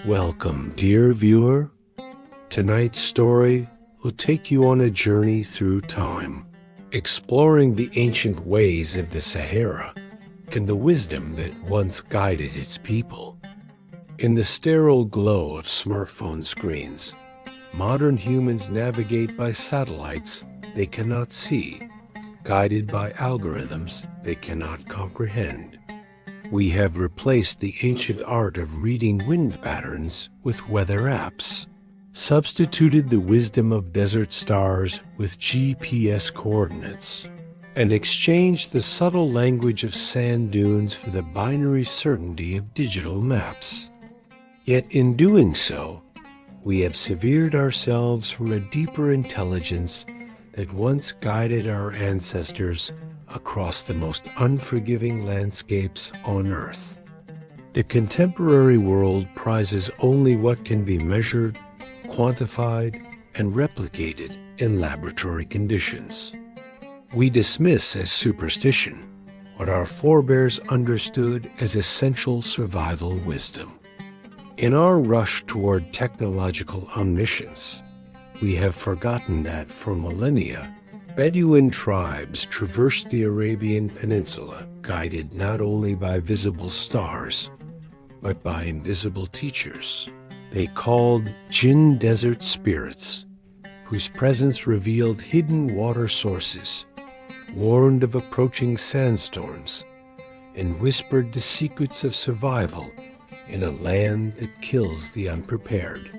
Welcome, dear viewer. Tonight's story will take you on a journey through time, exploring the ancient ways of the Sahara and the wisdom that once guided its people. In the sterile glow of smartphone screens, modern humans navigate by satellites they cannot see, guided by algorithms they cannot comprehend. We have replaced the ancient art of reading wind patterns with weather apps, substituted the wisdom of desert stars with GPS coordinates, and exchanged the subtle language of sand dunes for the binary certainty of digital maps. Yet in doing so, we have severed ourselves from a deeper intelligence that once guided our ancestors across the most unforgiving landscapes on Earth. The contemporary world prizes only what can be measured, quantified, and replicated in laboratory conditions. We dismiss as superstition what our forebears understood as essential survival wisdom. In our rush toward technological omniscience, we have forgotten that for millennia, Bedouin tribes traversed the Arabian Peninsula, guided not only by visible stars, but by invisible teachers they called Jinn desert spirits, whose presence revealed hidden water sources, warned of approaching sandstorms, and whispered the secrets of survival in a land that kills the unprepared.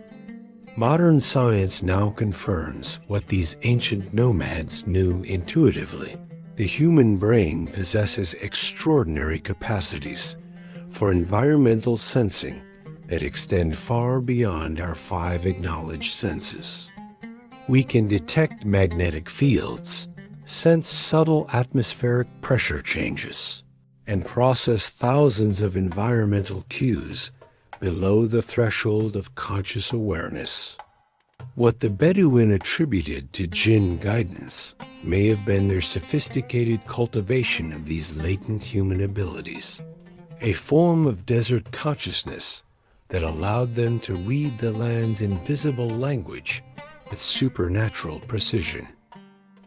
Modern science now confirms what these ancient nomads knew intuitively. The human brain possesses extraordinary capacities for environmental sensing that extend far beyond our 5 acknowledged senses. We can detect magnetic fields, sense subtle atmospheric pressure changes, and process thousands of environmental cues below the threshold of conscious awareness. What the Bedouin attributed to Jinn guidance may have been their sophisticated cultivation of these latent human abilities, a form of desert consciousness that allowed them to read the land's invisible language with supernatural precision.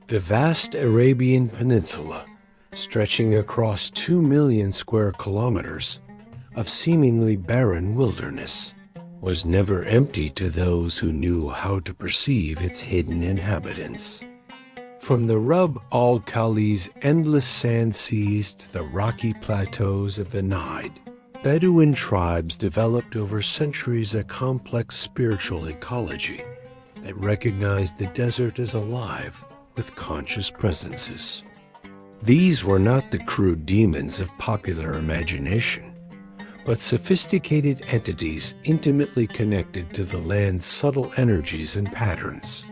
The vast Arabian Peninsula, stretching across 2 million square kilometers, of seemingly barren wilderness, was never empty to those who knew how to perceive its hidden inhabitants. From the Rub al-Khali's endless sand seas to the rocky plateaus of the Najd, Bedouin tribes developed over centuries a complex spiritual ecology that recognized the desert as alive with conscious presences. These were not the crude demons of popular imagination, but sophisticated entities intimately connected to the land's subtle energies and patterns.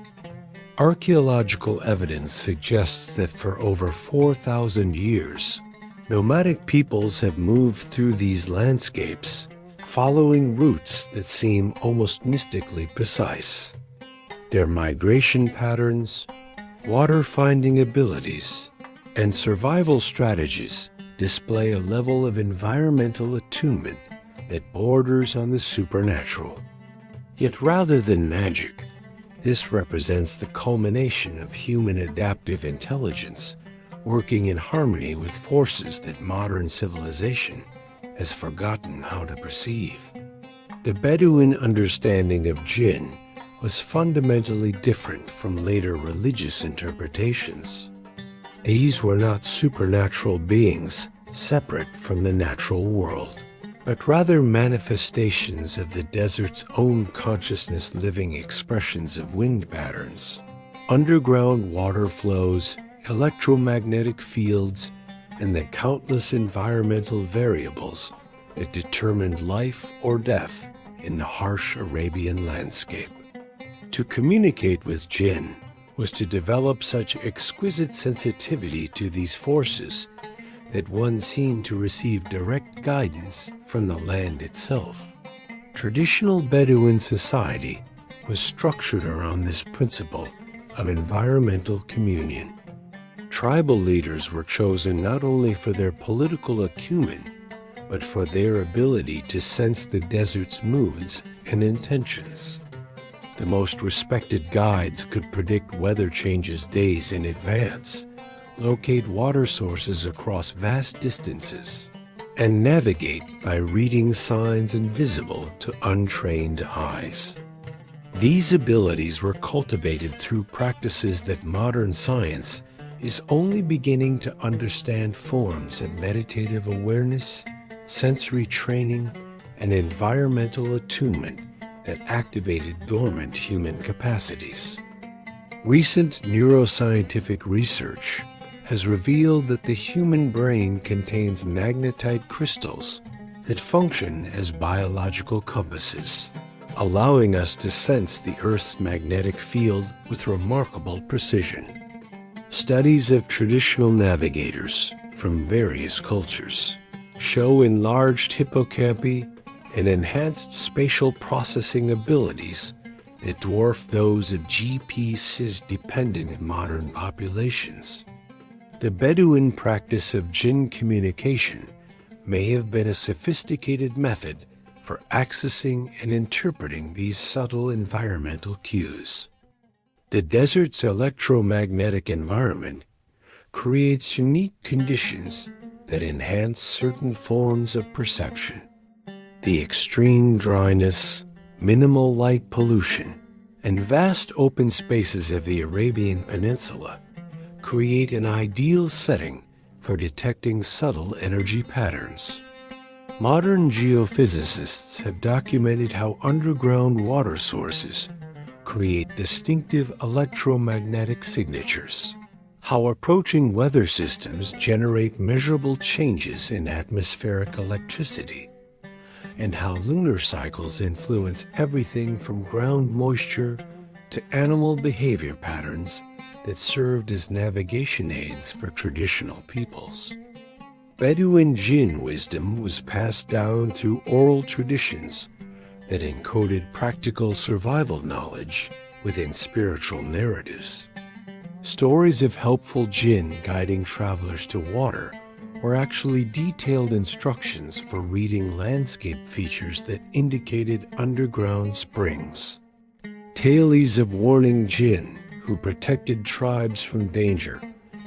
Archaeological evidence suggests that for over 4,000 years, nomadic peoples have moved through these landscapes, following routes that seem almost mystically precise. Their migration patterns, water-finding abilities, and survival strategies display a level of environmental attunement that borders on the supernatural. Yet rather than magic, this represents the culmination of human adaptive intelligence working in harmony with forces that modern civilization has forgotten how to perceive. The Bedouin understanding of Jinn was fundamentally different from later religious interpretations. These were not supernatural beings separate from the natural world, but rather manifestations of the desert's own consciousness, living expressions of wind patterns, underground water flows, electromagnetic fields, and the countless environmental variables that determined life or death in the harsh Arabian landscape. To communicate with Jinn was to develop such exquisite sensitivity to these forces that one seemed to receive direct guidance from the land itself. Traditional Bedouin society was structured around this principle of environmental communion. Tribal leaders were chosen not only for their political acumen, but for their ability to sense the desert's moods and intentions. The most respected guides could predict weather changes days in advance, locate water sources across vast distances, and navigate by reading signs invisible to untrained eyes. These abilities were cultivated through practices that modern science is only beginning to understand: forms of meditative awareness, sensory training, and environmental attunement that activated dormant human capacities. Recent neuroscientific research has revealed that the human brain contains magnetite crystals that function as biological compasses, allowing us to sense the Earth's magnetic field with remarkable precision. Studies of traditional navigators from various cultures show enlarged hippocampi and enhanced spatial processing abilities that dwarf those of GPS-dependent modern populations. The Bedouin practice of Jinn communication may have been a sophisticated method for accessing and interpreting these subtle environmental cues. The desert's electromagnetic environment creates unique conditions that enhance certain forms of perception. The extreme dryness, minimal light pollution, and vast open spaces of the Arabian Peninsula create an ideal setting for detecting subtle energy patterns. Modern geophysicists have documented how underground water sources create distinctive electromagnetic signatures, how approaching weather systems generate measurable changes in atmospheric electricity, and how lunar cycles influence everything from ground moisture to animal behavior patterns that served as navigation aids for traditional peoples. Bedouin Jinn wisdom was passed down through oral traditions that encoded practical survival knowledge within spiritual narratives. Stories of helpful Jinn guiding travelers to water were actually detailed instructions for reading landscape features that indicated underground springs. Tales of warning Jinn who protected tribes from danger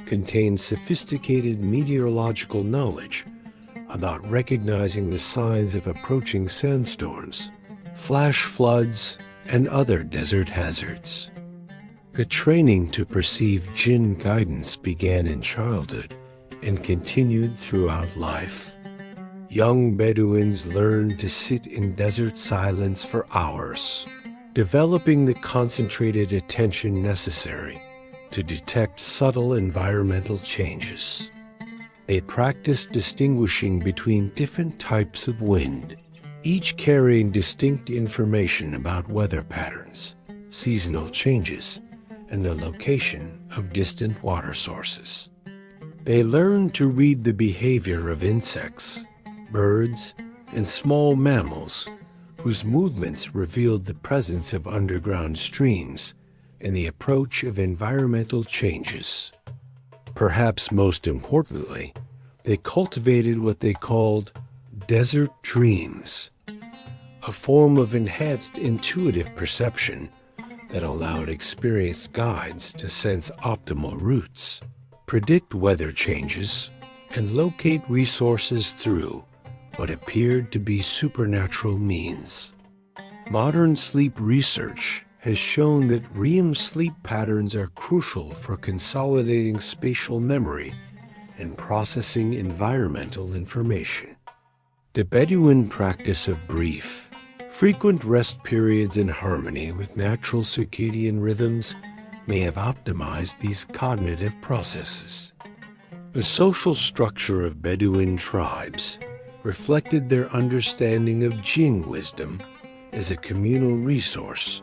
contained sophisticated meteorological knowledge about recognizing the signs of approaching sandstorms, flash floods, and other desert hazards. The training to perceive Jinn guidance began in childhood and continued throughout life. Young Bedouins learned to sit in desert silence for hours, developing the concentrated attention necessary to detect subtle environmental changes. They practiced distinguishing between different types of wind, each carrying distinct information about weather patterns, seasonal changes, and the location of distant water sources. They learned to read the behavior of insects, birds, and small mammals whose movements revealed the presence of underground streams and the approach of environmental changes. Perhaps most importantly, they cultivated what they called desert dreams, a form of enhanced intuitive perception that allowed experienced guides to sense optimal routes, predict weather changes, and locate resources through what appeared to be supernatural means. Modern sleep research has shown that REM sleep patterns are crucial for consolidating spatial memory and processing environmental information. The Bedouin practice of brief, frequent rest periods in harmony with natural circadian rhythms may have optimized these cognitive processes. The social structure of Bedouin tribes reflected their understanding of Jinn wisdom as a communal resource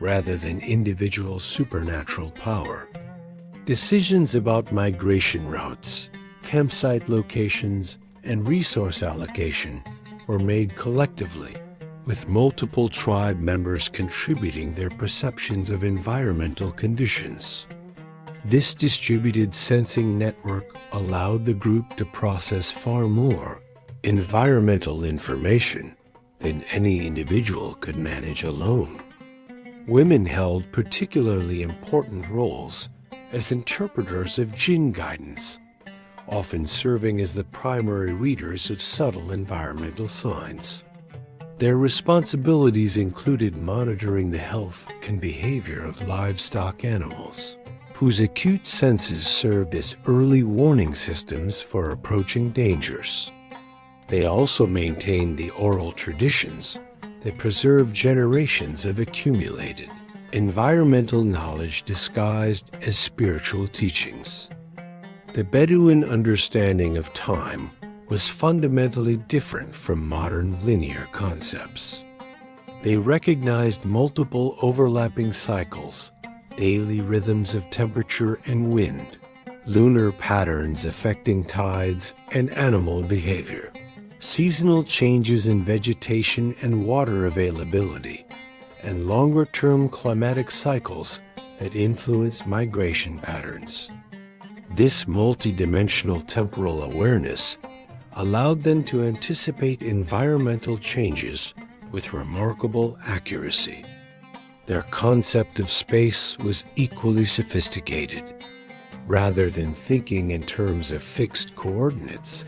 rather than individual supernatural power. Decisions about migration routes, campsite locations, and resource allocation were made collectively, with multiple tribe members contributing their perceptions of environmental conditions. This distributed sensing network allowed the group to process far more environmental information than any individual could manage alone. Women held particularly important roles as interpreters of Jinn guidance, often serving as the primary readers of subtle environmental signs. Their responsibilities included monitoring the health and behavior of livestock animals, whose acute senses served as early warning systems for approaching dangers. They also maintained the oral traditions that preserved generations of accumulated environmental knowledge disguised as spiritual teachings. The Bedouin understanding of time was fundamentally different from modern linear concepts. They recognized multiple overlapping cycles, daily rhythms of temperature and wind, lunar patterns affecting tides and animal behavior, seasonal changes in vegetation and water availability, and longer-term climatic cycles that influence migration patterns. This multidimensional temporal awareness allowed them to anticipate environmental changes with remarkable accuracy. Their concept of space was equally sophisticated. Rather than thinking in terms of fixed coordinates,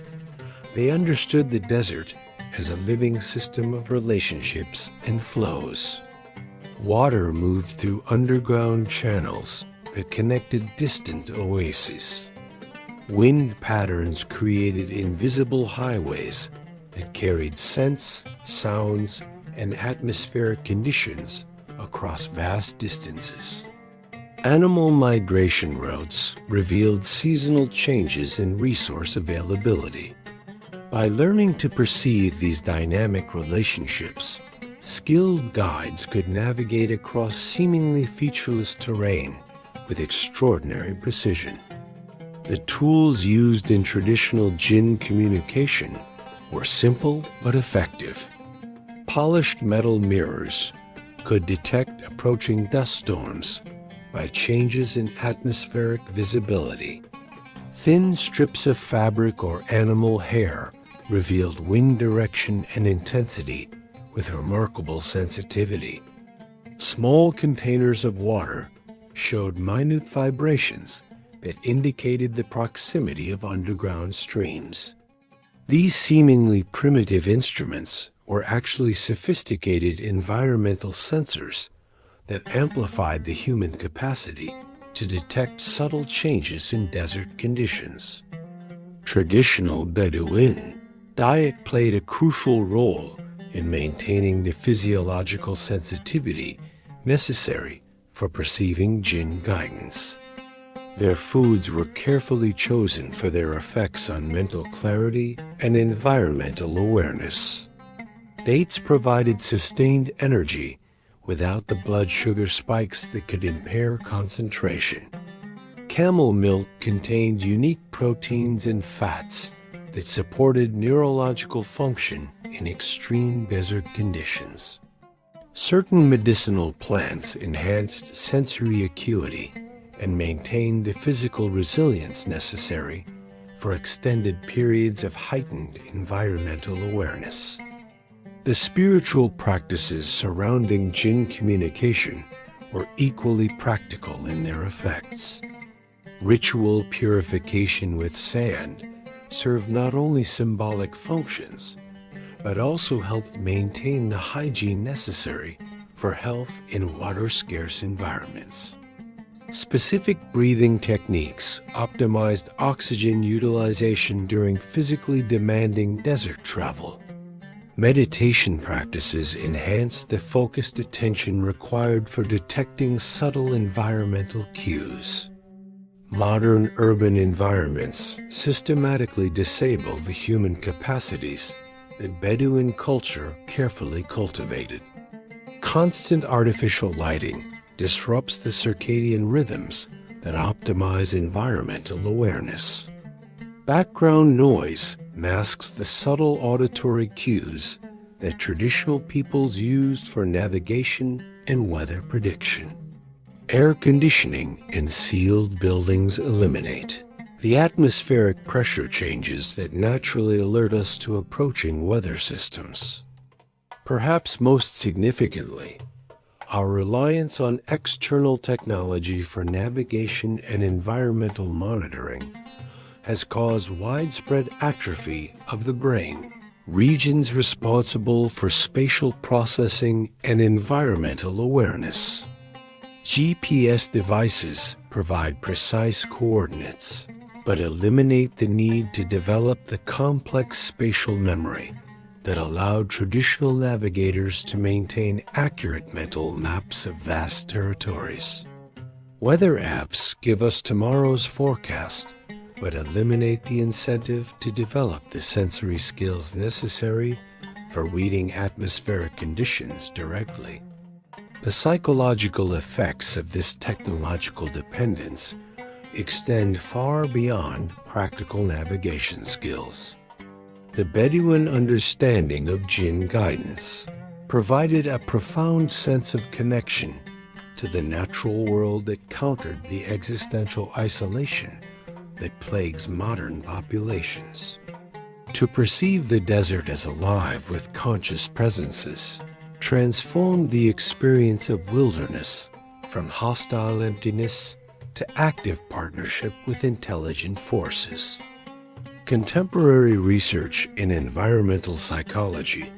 they understood the desert as a living system of relationships and flows. Water moved through underground channels that connected distant oases. Wind patterns created invisible highways that carried scents, sounds, and atmospheric conditions across vast distances. Animal migration routes revealed seasonal changes in resource availability. By learning to perceive these dynamic relationships, skilled guides could navigate across seemingly featureless terrain with extraordinary precision. The tools used in traditional Jinn communication were simple but effective. Polished metal mirrors could detect approaching dust storms by changes in atmospheric visibility. Thin strips of fabric or animal hair revealed wind direction and intensity with remarkable sensitivity. Small containers of water showed minute vibrations that indicated the proximity of underground streams. These seemingly primitive instruments were actually sophisticated environmental sensors that amplified the human capacity to detect subtle changes in desert conditions. Traditional Bedouin diet played a crucial role in maintaining the physiological sensitivity necessary for perceiving Jinn guidance. Their foods were carefully chosen for their effects on mental clarity and environmental awareness. Dates provided sustained energy without the blood sugar spikes that could impair concentration. Camel milk contained unique proteins and fats that supported neurological function in extreme desert conditions. Certain medicinal plants enhanced sensory acuity and maintained the physical resilience necessary for extended periods of heightened environmental awareness. The spiritual practices surrounding Jinn communication were equally practical in their effects. Ritual purification with sand served not only symbolic functions, but also helped maintain the hygiene necessary for health in water-scarce environments. Specific breathing techniques optimized oxygen utilization during physically demanding desert travel. Meditation practices enhanced the focused attention required for detecting subtle environmental cues. Modern urban environments systematically disable the human capacities that Bedouin culture carefully cultivated. Constant artificial lighting disrupts the circadian rhythms that optimize environmental awareness. Background noise masks the subtle auditory cues that traditional peoples used for navigation and weather prediction. Air conditioning in sealed buildings eliminate the atmospheric pressure changes that naturally alert us to approaching weather systems. Perhaps most significantly, our reliance on external technology for navigation and environmental monitoring has caused widespread atrophy of the brain, regions responsible for spatial processing and environmental awareness. GPS devices provide precise coordinates, but eliminate the need to develop the complex spatial memory that allowed traditional navigators to maintain accurate mental maps of vast territories. Weather apps give us tomorrow's forecast, but eliminate the incentive to develop the sensory skills necessary for reading atmospheric conditions directly. The psychological effects of this technological dependence extend far beyond practical navigation skills. The Bedouin understanding of Jinn guidance provided a profound sense of connection to the natural world that countered the existential isolation that plagues modern populations. To perceive the desert as alive with conscious presences transformed the experience of wilderness from hostile emptiness to active partnership with intelligent forces. Contemporary research in environmental psychology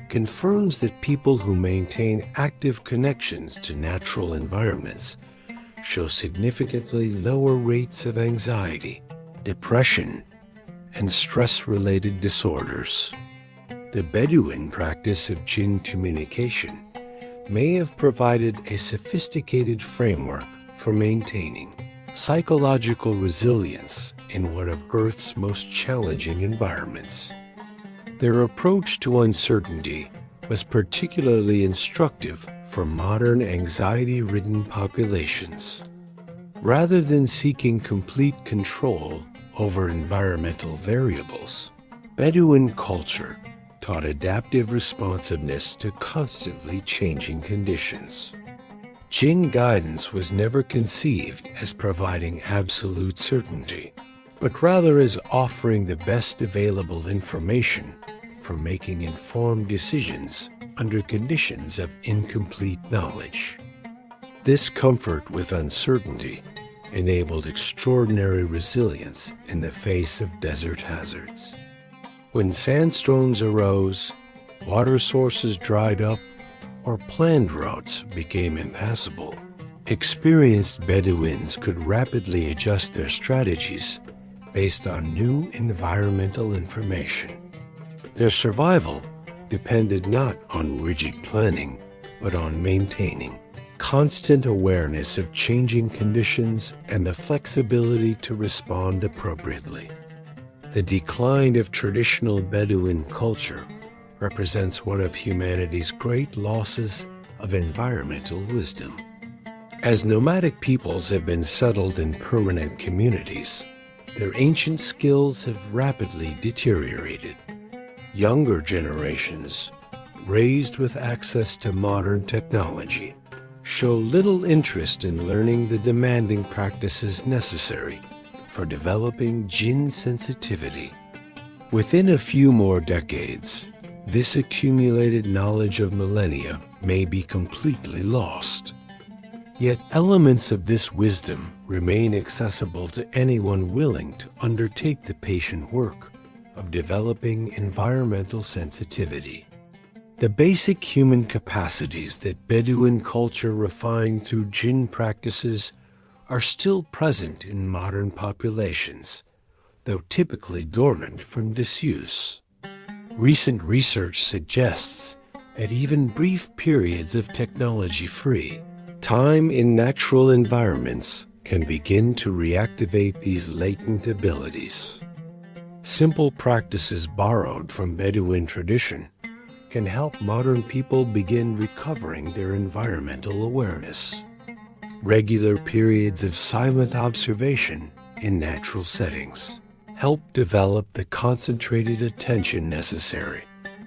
confirms that people who maintain active connections to natural environments show significantly lower rates of anxiety, depression, and stress-related disorders. The Bedouin practice of Jinn communication may have provided a sophisticated framework for maintaining psychological resilience in one of Earth's most challenging environments. Their approach to uncertainty was particularly instructive for modern anxiety-ridden populations. Rather than seeking complete control over environmental variables, Bedouin culture taught adaptive responsiveness to constantly changing conditions. Jinn guidance was never conceived as providing absolute certainty, but rather as offering the best available information for making informed decisions under conditions of incomplete knowledge. This comfort with uncertainty enabled extraordinary resilience in the face of desert hazards. When sandstorms arose, water sources dried up, or planned routes became impassable, experienced Bedouins could rapidly adjust their strategies based on new environmental information. Their survival depended not on rigid planning, but on maintaining constant awareness of changing conditions and the flexibility to respond appropriately. The decline of traditional Bedouin culture represents one of humanity's great losses of environmental wisdom. As nomadic peoples have been settled in permanent communities, their ancient skills have rapidly deteriorated. Younger generations, raised with access to modern technology, show little interest in learning the demanding practices necessary for developing Jinn sensitivity. Within a few more decades, this accumulated knowledge of millennia may be completely lost. Yet elements of this wisdom remain accessible to anyone willing to undertake the patient work of developing environmental sensitivity. The basic human capacities that Bedouin culture refined through Jinn practices are still present in modern populations, though typically dormant from disuse. Recent research suggests that even brief periods of technology-free time in natural environments can begin to reactivate these latent abilities. Simple practices borrowed from Bedouin tradition can help modern people begin recovering their environmental awareness. Regular periods of silent observation in natural settings help develop the concentrated attention necessary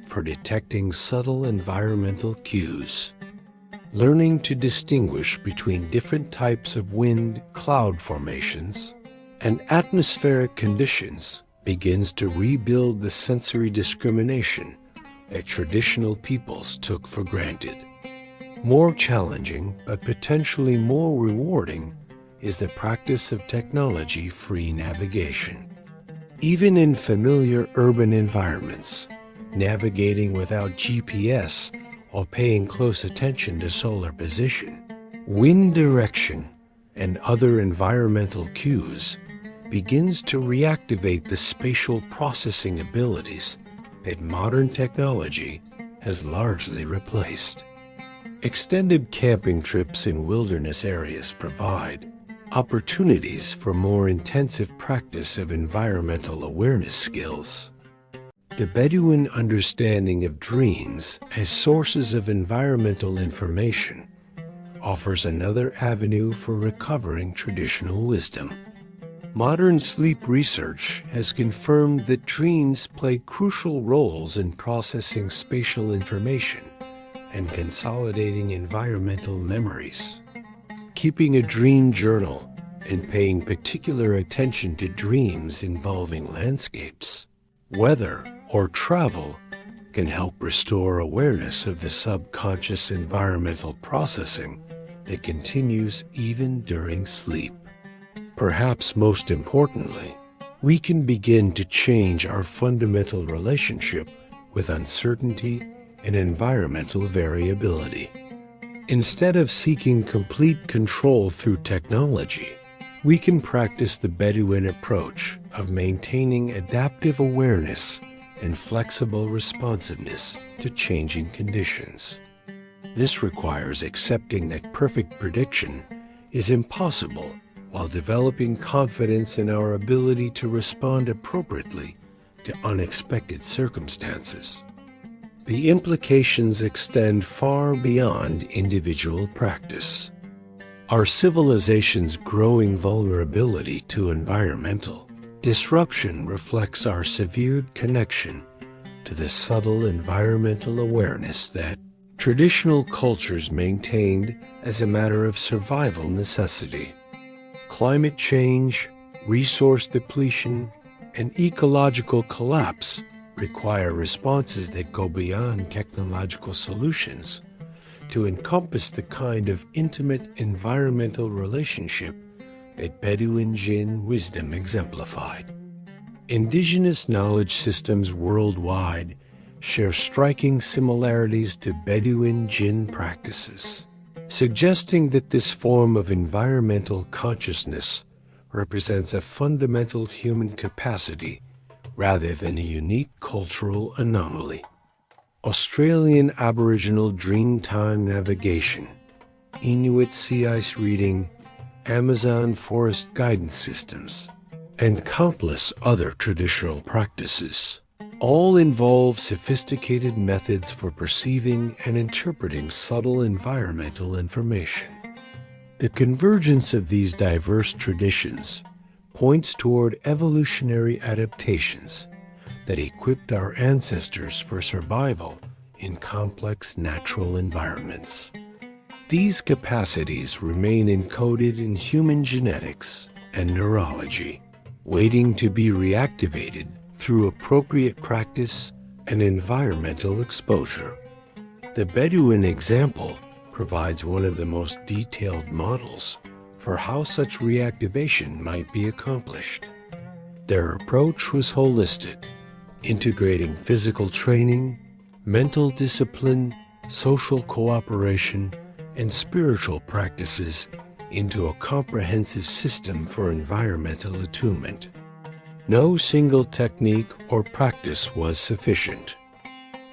for detecting subtle environmental cues. Learning to distinguish between different types of wind cloud formations, and atmospheric conditions begins to rebuild the sensory discrimination that traditional peoples took for granted. More challenging, but potentially more rewarding, is the practice of technology-free navigation. Even in familiar urban environments, navigating without GPS while paying close attention to solar position, wind direction, and other environmental cues begins to reactivate the spatial processing abilities that modern technology has largely replaced. Extended camping trips in wilderness areas provide opportunities for more intensive practice of environmental awareness skills. The Bedouin understanding of dreams as sources of environmental information offers another avenue for recovering traditional wisdom. Modern sleep research has confirmed that dreams play crucial roles in processing spatial information and consolidating environmental memories. Keeping a dream journal and paying particular attention to dreams involving landscapes, weather, or travel can help restore awareness of the subconscious environmental processing that continues even during sleep. Perhaps most importantly, we can begin to change our fundamental relationship with uncertainty and environmental variability. Instead of seeking complete control through technology, we can practice the Bedouin approach of maintaining adaptive awareness and flexible responsiveness to changing conditions. This requires accepting that perfect prediction is impossible while developing confidence in our ability to respond appropriately to unexpected circumstances. The implications extend far beyond individual practice. Our civilization's growing vulnerability to environmental disruption reflects our severed connection to the subtle environmental awareness that traditional cultures maintained as a matter of survival necessity. Climate change, resource depletion, and ecological collapse require responses that go beyond technological solutions to encompass the kind of intimate environmental relationship that Bedouin Jinn wisdom exemplified. Indigenous knowledge systems worldwide share striking similarities to Bedouin Jinn practices, suggesting that this form of environmental consciousness represents a fundamental human capacity rather than a unique cultural anomaly. Australian Aboriginal Dreamtime navigation, Inuit sea ice reading, Amazon forest guidance systems, and countless other traditional practices all involve sophisticated methods for perceiving and interpreting subtle environmental information. The convergence of these diverse traditions points toward evolutionary adaptations that equipped our ancestors for survival in complex natural environments. These capacities remain encoded in human genetics and neurology, waiting to be reactivated through appropriate practice and environmental exposure. The Bedouin example provides one of the most detailed models for how such reactivation might be accomplished. Their approach was holistic, integrating physical training, mental discipline, social cooperation, and spiritual practices into a comprehensive system for environmental attunement. No single technique or practice was sufficient.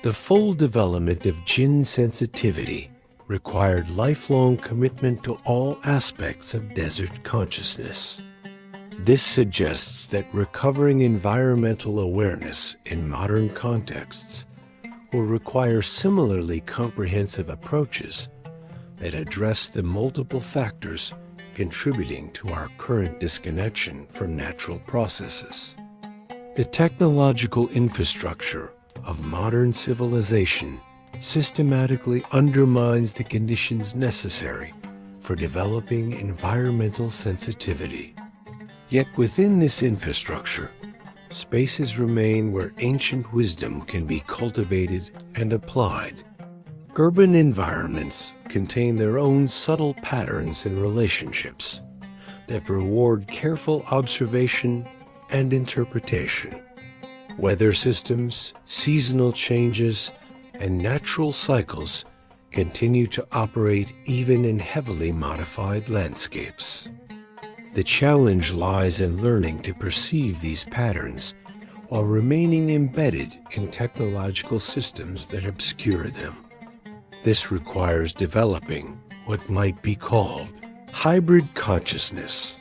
The full development of Jinn sensitivity required lifelong commitment to all aspects of desert consciousness. This suggests that recovering environmental awareness in modern contexts will require similarly comprehensive approaches that address the multiple factors contributing to our current disconnection from natural processes. The technological infrastructure of modern civilization systematically undermines the conditions necessary for developing environmental sensitivity. Yet within this infrastructure, spaces remain where ancient wisdom can be cultivated and applied. Urban environments contain their own subtle patterns in relationships that reward careful observation and interpretation. Weather systems, seasonal changes, and natural cycles continue to operate even in heavily modified landscapes. The challenge lies in learning to perceive these patterns while remaining embedded in technological systems that obscure them. This requires developing what might be called hybrid consciousness,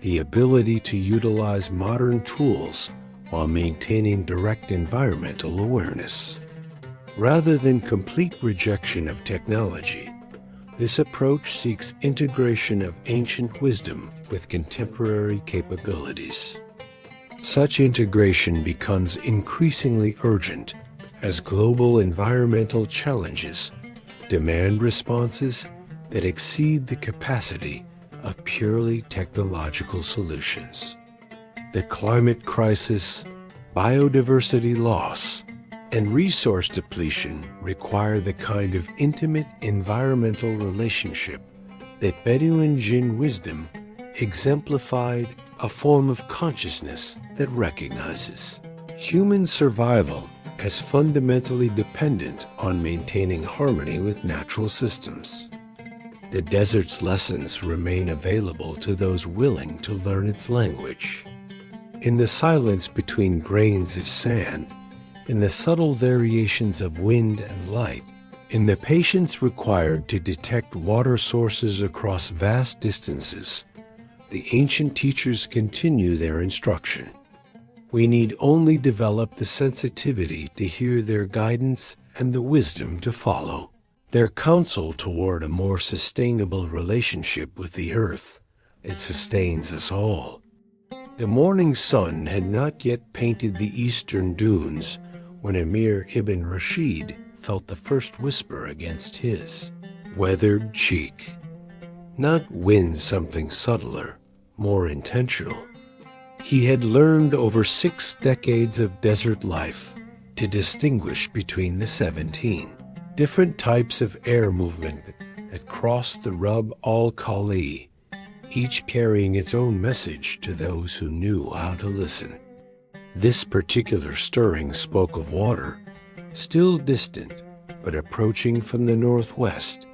the ability to utilize modern tools while maintaining direct environmental awareness. Rather than complete rejection of technology, this approach seeks integration of ancient wisdom with contemporary capabilities. Such integration becomes increasingly urgent as global environmental challenges demand responses that exceed the capacity of purely technological solutions. The climate crisis, biodiversity loss, and resource depletion require the kind of intimate environmental relationship that Bedouin Jinn wisdom exemplified, a form of consciousness that recognizes human survival as fundamentally dependent on maintaining harmony with natural systems. The desert's lessons remain available to those willing to learn its language. In the silence between grains of sand, in the subtle variations of wind and light, in the patience required to detect water sources across vast distances, the ancient teachers continue their instruction. We need only develop the sensitivity to hear their guidance and the wisdom to follow. Their counsel toward a more sustainable relationship with the earth, it sustains us all. The morning sun had not yet painted the eastern dunes when Emir Ibn Rashid felt the first whisper against his weathered cheek. Not win something subtler, more intentional. He had learned over 6 decades of desert life to distinguish between the 17 different types of air movement that crossed the Rub al-Khali, each carrying its own message to those who knew how to listen. This particular stirring spoke of water, still distant, but approaching from the northwest,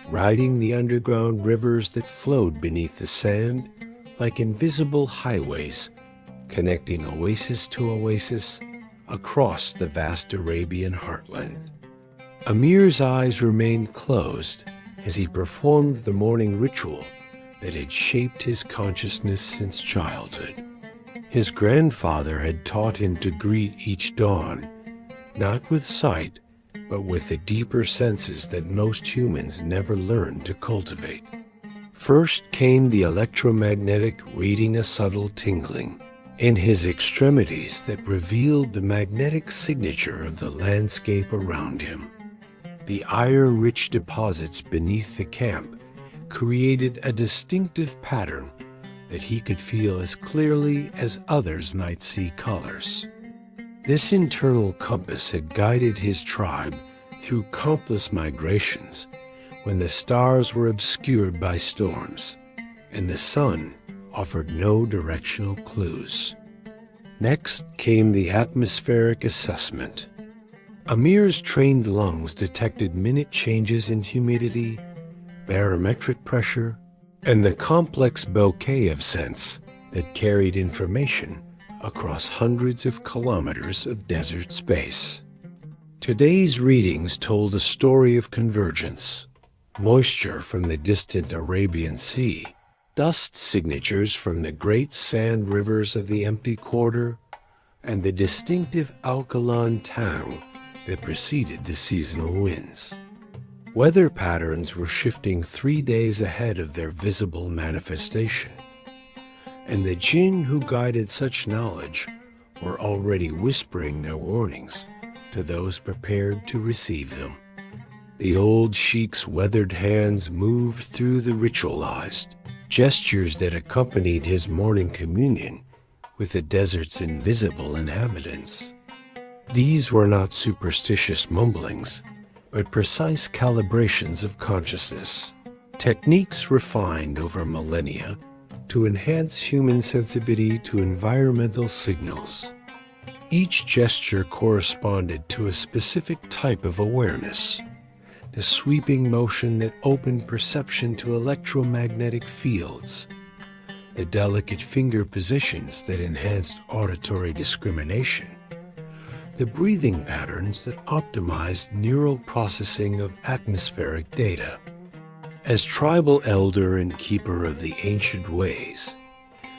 riding the underground rivers that flowed beneath the sand like invisible highways, connecting oasis to oasis across the vast Arabian heartland. Amir's eyes remained closed as he performed the morning ritual that had shaped his consciousness since childhood. His grandfather had taught him to greet each dawn, not with sight, but with the deeper senses that most humans never learn to cultivate. First came the electromagnetic reading, a subtle tingling in his extremities that revealed the magnetic signature of the landscape around him. The iron-rich deposits beneath the camp created a distinctive pattern that he could feel as clearly as others might see colors. This internal compass had guided his tribe through countless migrations when the stars were obscured by storms and the sun offered no directional clues. Next came the atmospheric assessment. Amir's trained lungs detected minute changes in humidity, barometric pressure, and the complex bouquet of scents that carried information across hundreds of kilometers of desert space. Today's readings told a story of convergence: moisture from the distant Arabian Sea, dust signatures from the great sand rivers of the empty quarter, and the distinctive alkaline tang that preceded the seasonal winds. Weather patterns were shifting 3 days ahead of their visible manifestation, and the jinn who guided such knowledge were already whispering their warnings to those prepared to receive them. The old sheik's weathered hands moved through the ritualized, gestures that accompanied his morning communion with the desert's invisible inhabitants. These were not superstitious mumblings, but precise calibrations of consciousness, techniques refined over millennia to enhance human sensitivity to environmental signals. Each gesture corresponded to a specific type of awareness, the sweeping motion that opened perception to electromagnetic fields, the delicate finger positions that enhanced auditory discrimination, the breathing patterns that optimized neural processing of atmospheric data. As tribal elder and keeper of the ancient ways,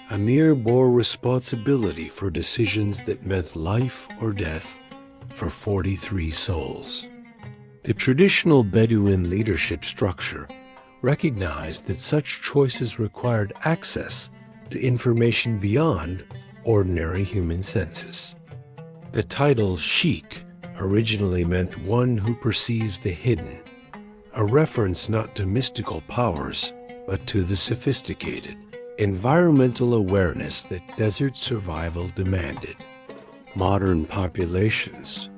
Amir bore responsibility for decisions that meant life or death for 43 souls. The traditional Bedouin leadership structure recognized that such choices required access to information beyond ordinary human senses. The title Sheikh originally meant one who perceives the hidden, a reference not to mystical powers, but to the sophisticated, environmental awareness that desert survival demanded. Modern populations,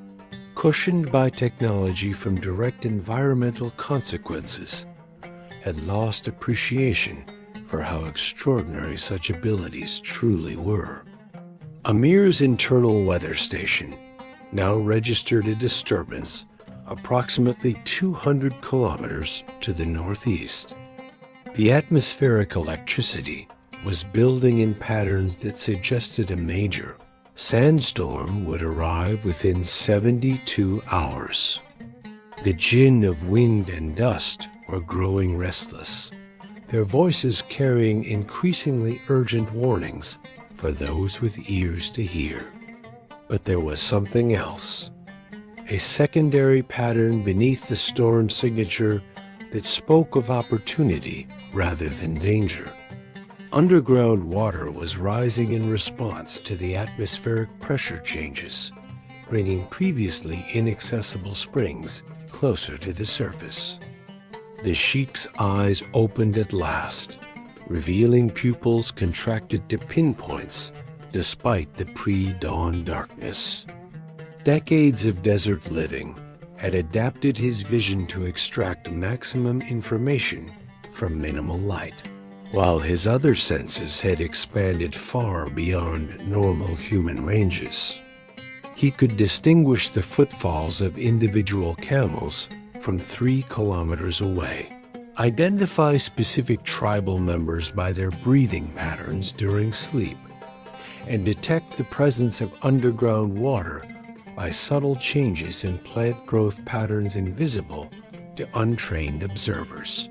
cushioned by technology from direct environmental consequences, had lost appreciation for how extraordinary such abilities truly were. Amir's internal weather station now registered a disturbance approximately 200 kilometers to the northeast. The atmospheric electricity was building in patterns that suggested a major sandstorm would arrive within 72 hours. The Jinn of wind and dust were growing restless, their voices carrying increasingly urgent warnings for those with ears to hear. But there was something else, a secondary pattern beneath the storm signature that spoke of opportunity rather than danger. Underground water was rising in response to the atmospheric pressure changes, bringing previously inaccessible springs closer to the surface. The Sheikh's eyes opened at last, revealing pupils contracted to pinpoints despite the pre-dawn darkness. Decades of desert living had adapted his vision to extract maximum information from minimal light, while his other senses had expanded far beyond normal human ranges. He could distinguish the footfalls of individual camels from 3 kilometers away, identify specific tribal members by their breathing patterns during sleep, and detect the presence of underground water by subtle changes in plant growth patterns invisible to untrained observers.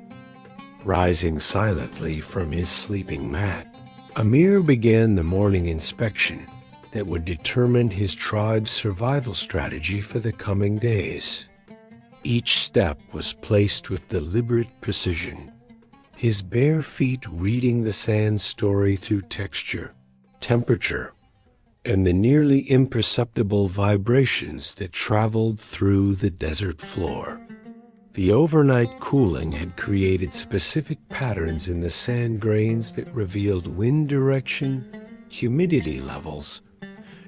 Rising silently from his sleeping mat, Amir began the morning inspection that would determine his tribe's survival strategy for the coming days. Each step was placed with deliberate precision, his bare feet reading the sand story through texture, temperature, and the nearly imperceptible vibrations that traveled through the desert floor. The overnight cooling had created specific patterns in the sand grains that revealed wind direction, humidity levels,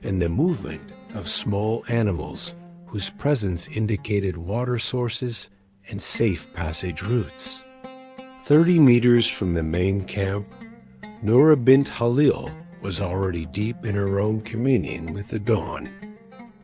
and the movement of small animals whose presence indicated water sources and safe passage routes. 30 meters from the main camp, Noura bint Halil was already deep in her own communion with the dawn.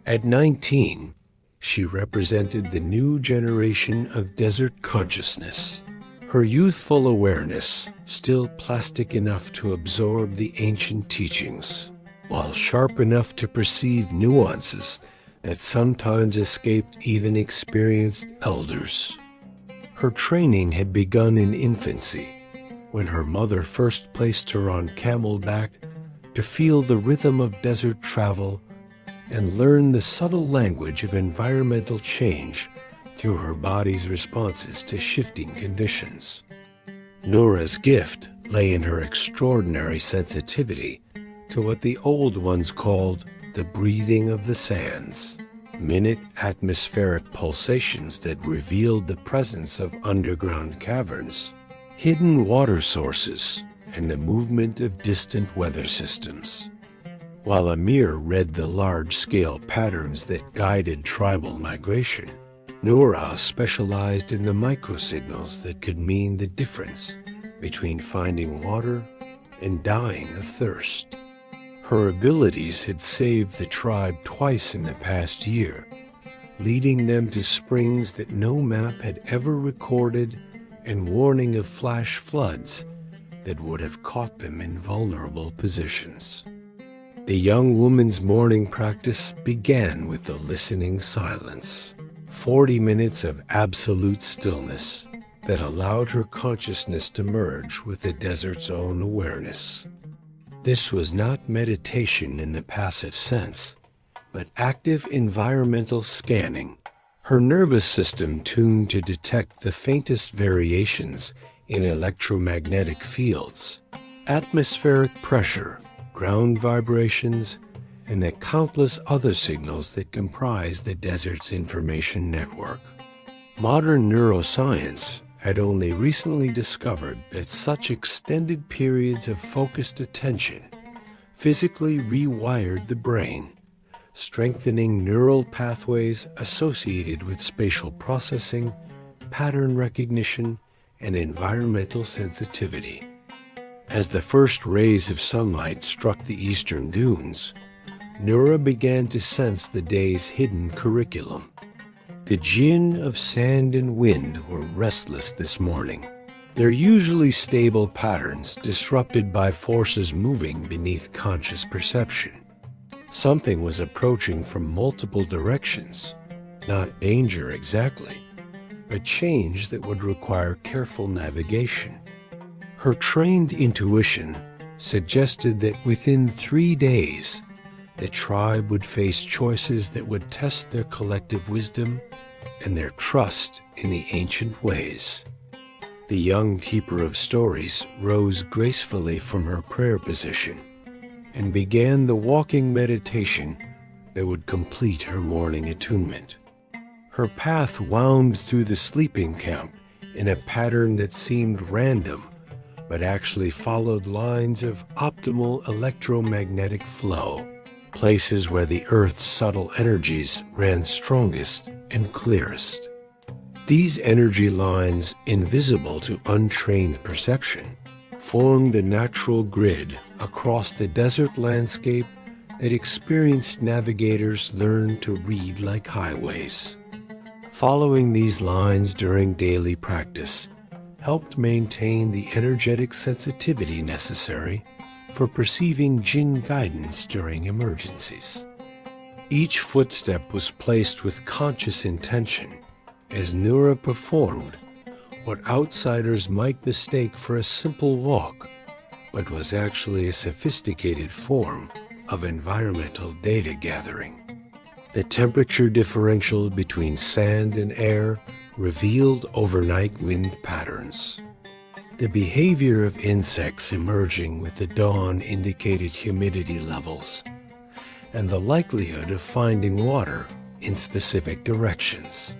At 19, she represented the new generation of desert consciousness, her youthful awareness still plastic enough to absorb the ancient teachings, while sharp enough to perceive nuances that sometimes escaped even experienced elders. Her training had begun in infancy, when her mother first placed her on camelback to feel the rhythm of desert travel and learn the subtle language of environmental change through her body's responses to shifting conditions. Noura's gift lay in her extraordinary sensitivity to what the old ones called the breathing of the sands, minute atmospheric pulsations that revealed the presence of underground caverns. hidden water sources, and the movement of distant weather systems. While Amir read the large-scale patterns that guided tribal migration, Noura specialized in the microsignals that could mean the difference between finding water and dying of thirst. Her abilities had saved the tribe twice in the past year, leading them to springs that no map had ever recorded and warning of flash floods that would have caught them in vulnerable positions. The young woman's morning practice began with the listening silence, 40 minutes of absolute stillness that allowed her consciousness to merge with the desert's own awareness. This was not meditation in the passive sense, but active environmental scanning, her nervous system tuned to detect the faintest variations in electromagnetic fields, atmospheric pressure, ground vibrations, and the countless other signals that comprise the desert's information network. Modern neuroscience had only recently discovered that such extended periods of focused attention physically rewired the brain, strengthening neural pathways associated with spatial processing, pattern recognition, and environmental sensitivity. As the first rays of sunlight struck the eastern dunes, Noura began to sense the day's hidden curriculum. The Jinn of sand and wind were restless this morning, their usually stable patterns disrupted by forces moving beneath conscious perception. Something was approaching from multiple directions, not danger exactly, but change that would require careful navigation. Her trained intuition suggested that within 3 days, the tribe would face choices that would test their collective wisdom and their trust in the ancient ways. The young keeper of stories rose gracefully from her prayer position and began the walking meditation that would complete her morning attunement. Her path wound through the sleeping camp in a pattern that seemed random, but actually followed lines of optimal electromagnetic flow, places where the Earth's subtle energies ran strongest and clearest. These energy lines, invisible to untrained perception, formed a natural grid across the desert landscape that experienced navigators learned to read like highways. Following these lines during daily practice helped maintain the energetic sensitivity necessary for perceiving Jinn guidance during emergencies. Each footstep was placed with conscious intention as Noura performed what outsiders might mistake for a simple walk, but was actually a sophisticated form of environmental data gathering. The temperature differential between sand and air revealed overnight wind patterns. The behavior of insects emerging with the dawn indicated humidity levels, and the likelihood of finding water in specific directions.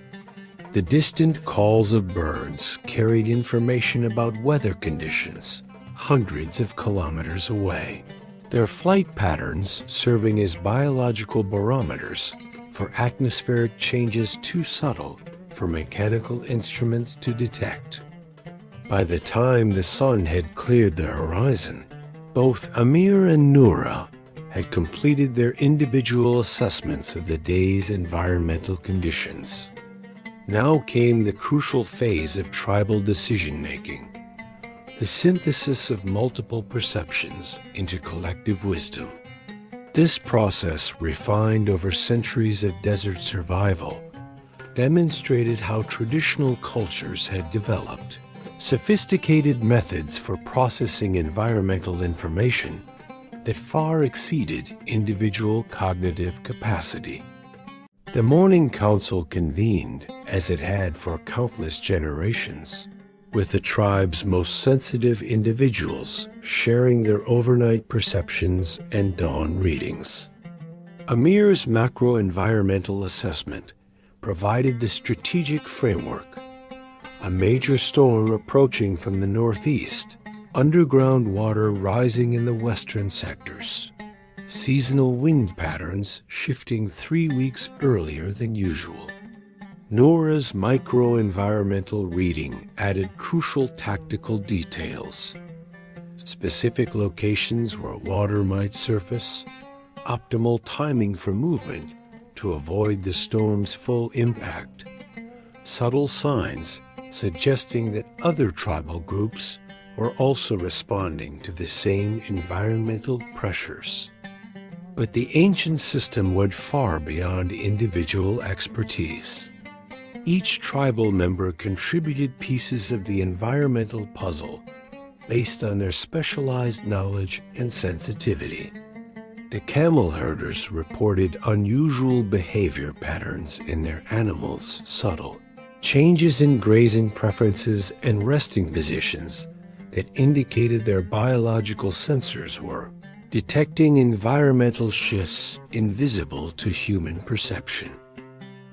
The distant calls of birds carried information about weather conditions hundreds of kilometers away, their flight patterns serving as biological barometers for atmospheric changes too subtle for mechanical instruments to detect. By the time the sun had cleared the horizon, both Amir and Noura had completed their individual assessments of the day's environmental conditions. Now came the crucial phase of tribal decision-making, the synthesis of multiple perceptions into collective wisdom. This process, refined over centuries of desert survival, demonstrated how traditional cultures had developed sophisticated methods for processing environmental information that far exceeded individual cognitive capacity. The morning council convened, as it had for countless generations, with the tribe's most sensitive individuals sharing their overnight perceptions and dawn readings. Amir's macro-environmental assessment provided the strategic framework, a major storm approaching from the northeast, underground water rising in the western sectors, seasonal wind patterns shifting 3 weeks earlier than usual. Nora's micro-environmental reading added crucial tactical details. Specific locations where water might surface, optimal timing for movement to avoid the storm's full impact, subtle signs suggesting that other tribal groups were also responding to the same environmental pressures. But the ancient system went far beyond individual expertise. Each tribal member contributed pieces of the environmental puzzle based on their specialized knowledge and sensitivity. The camel herders reported unusual behavior patterns in their animals, subtle changes in grazing preferences and resting positions that indicated their biological sensors were detecting environmental shifts invisible to human perception.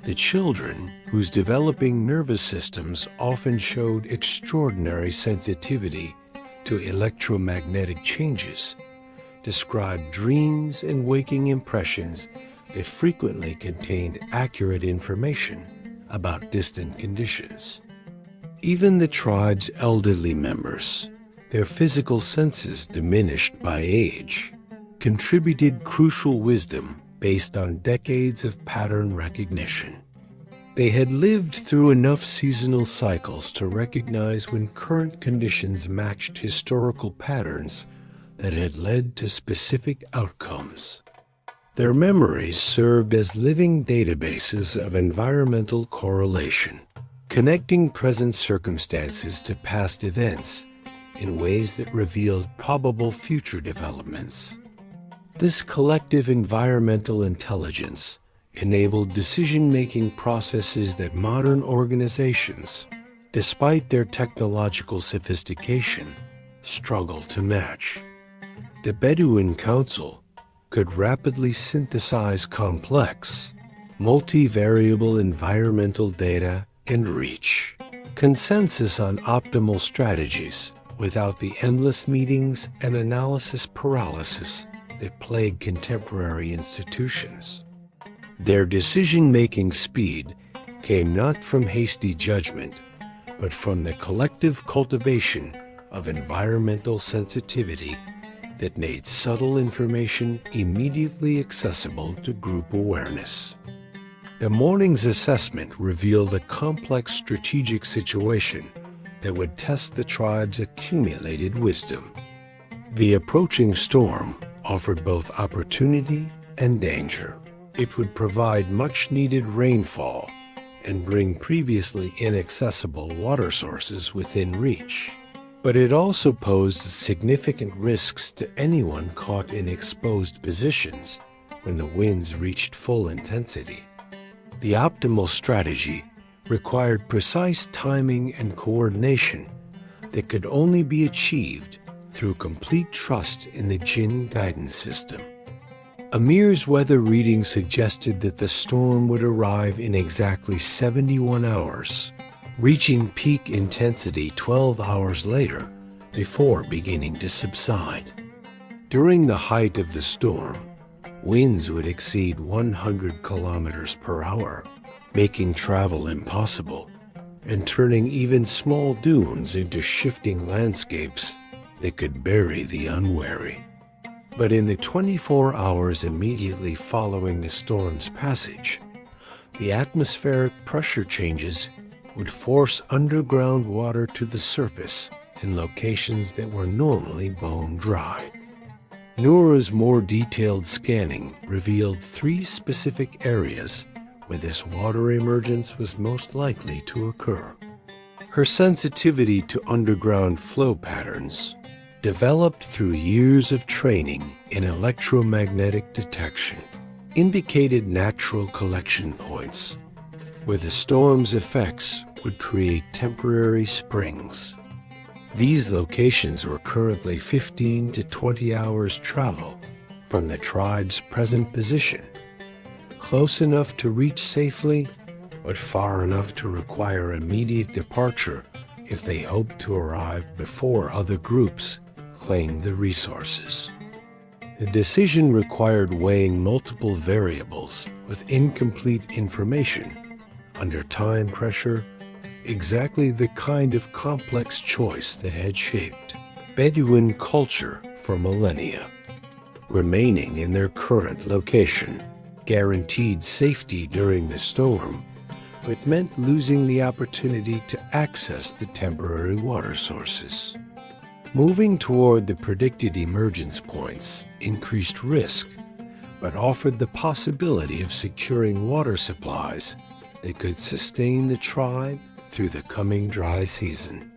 The children, whose developing nervous systems often showed extraordinary sensitivity to electromagnetic changes, described dreams and waking impressions that frequently contained accurate information about distant conditions. Even the tribe's elderly members, their physical senses diminished by age, contributed crucial wisdom based on decades of pattern recognition. They had lived through enough seasonal cycles to recognize when current conditions matched historical patterns that had led to specific outcomes. Their memories served as living databases of environmental correlation, connecting present circumstances to past events in ways that revealed probable future developments. This collective environmental intelligence enabled decision-making processes that modern organizations, despite their technological sophistication, struggle to match. The Bedouin Council could rapidly synthesize complex, multivariable environmental data and reach consensus on optimal strategies without the endless meetings and analysis paralysis that plague contemporary institutions. Their decision-making speed came not from hasty judgment, but from the collective cultivation of environmental sensitivity that made subtle information immediately accessible to group awareness. The morning's assessment revealed a complex strategic situation that would test the tribe's accumulated wisdom. The approaching storm offered both opportunity and danger. It would provide much-needed rainfall and bring previously inaccessible water sources within reach. But it also posed significant risks to anyone caught in exposed positions when the winds reached full intensity. The optimal strategy required precise timing and coordination that could only be achieved through complete trust in the Jinn guidance system. Amir's weather reading suggested that the storm would arrive in exactly 71 hours, reaching peak intensity 12 hours later before beginning to subside. During the height of the storm, winds would exceed 100 kilometers per hour, making travel impossible and turning even small dunes into shifting landscapes that could bury the unwary. But in the 24 hours immediately following the storm's passage, the atmospheric pressure changes would force underground water to the surface in locations that were normally bone dry. Nora's more detailed scanning revealed 3 specific areas where this water emergence was most likely to occur. Her sensitivity to underground flow patterns, developed through years of training in electromagnetic detection, indicated natural collection points where the storm's effects would create temporary springs. These locations were currently 15 to 20 hours travel from the tribe's present position, close enough to reach safely, but far enough to require immediate departure if they hoped to arrive before other groups claimed the resources. The decision required weighing multiple variables with incomplete information under time pressure, exactly the kind of complex choice that had shaped Bedouin culture for millennia. Remaining in their current location guaranteed safety during the storm, but meant losing the opportunity to access the temporary water sources. Moving toward the predicted emergence points increased risk, but offered the possibility of securing water supplies that could sustain the tribe through the coming dry season.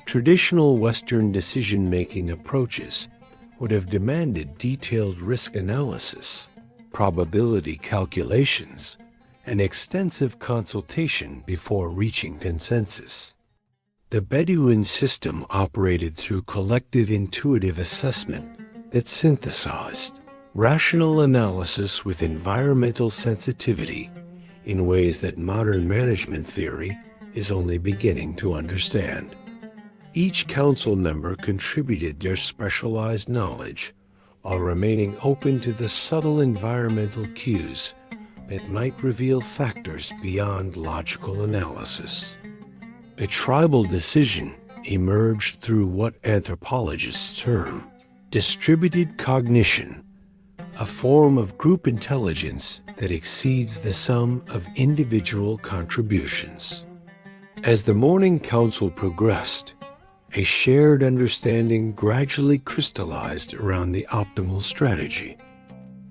Traditional Western decision-making approaches would have demanded detailed risk analysis, probability calculations, and extensive consultation before reaching consensus. The Bedouin system operated through collective intuitive assessment that synthesized rational analysis with environmental sensitivity in ways that modern management theory is only beginning to understand. Each council member contributed their specialized knowledge while remaining open to the subtle environmental cues that might reveal factors beyond logical analysis. A tribal decision emerged through what anthropologists term distributed cognition, a form of group intelligence that exceeds the sum of individual contributions. As the morning council progressed, a shared understanding gradually crystallized around the optimal strategy.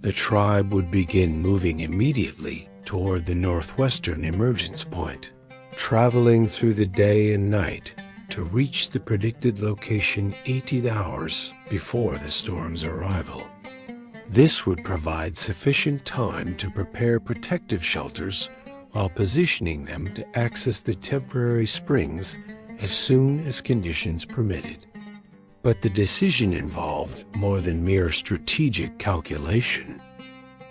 The tribe would begin moving immediately toward the northwestern emergence point, traveling through the day and night to reach the predicted location 18 hours before the storm's arrival. This would provide sufficient time to prepare protective shelters while positioning them to access the temporary springs as soon as conditions permitted. But the decision involved more than mere strategic calculation.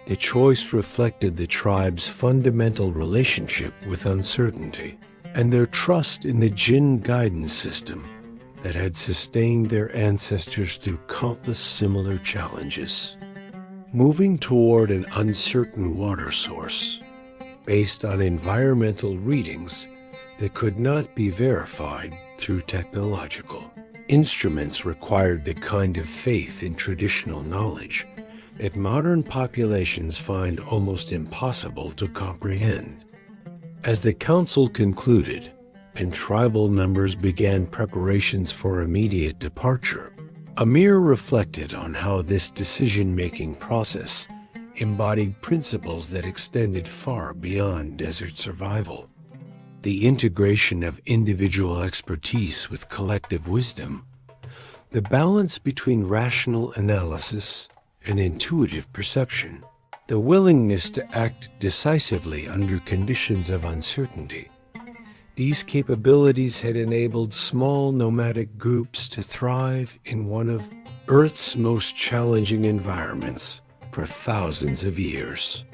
The choice reflected the tribe's fundamental relationship with uncertainty and their trust in the Jinn guidance system that had sustained their ancestors through countless similar challenges. Moving toward an uncertain water source, based on environmental readings that could not be verified through technological instruments, required the kind of faith in traditional knowledge that modern populations find almost impossible to comprehend. As the council concluded and tribal members began preparations for immediate departure, Amir reflected on how this decision-making process embodied principles that extended far beyond desert survival. The integration of individual expertise with collective wisdom, the balance between rational analysis and intuitive perception, the willingness to act decisively under conditions of uncertainty. These capabilities had enabled small nomadic groups to thrive in one of Earth's most challenging environments for thousands of years.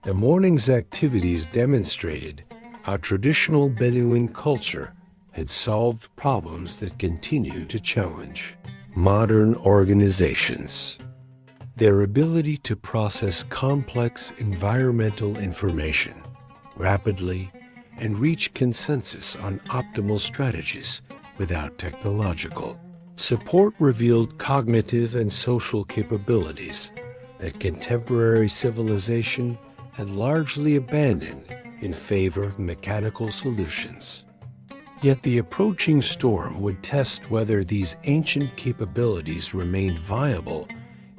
The morning's activities demonstrated how traditional Bedouin culture had solved problems that continue to challenge modern organizations. Their ability to process complex environmental information rapidly and reach consensus on optimal strategies without technological support revealed cognitive and social capabilities that contemporary civilization had largely abandoned in favor of mechanical solutions. Yet the approaching storm would test whether these ancient capabilities remained viable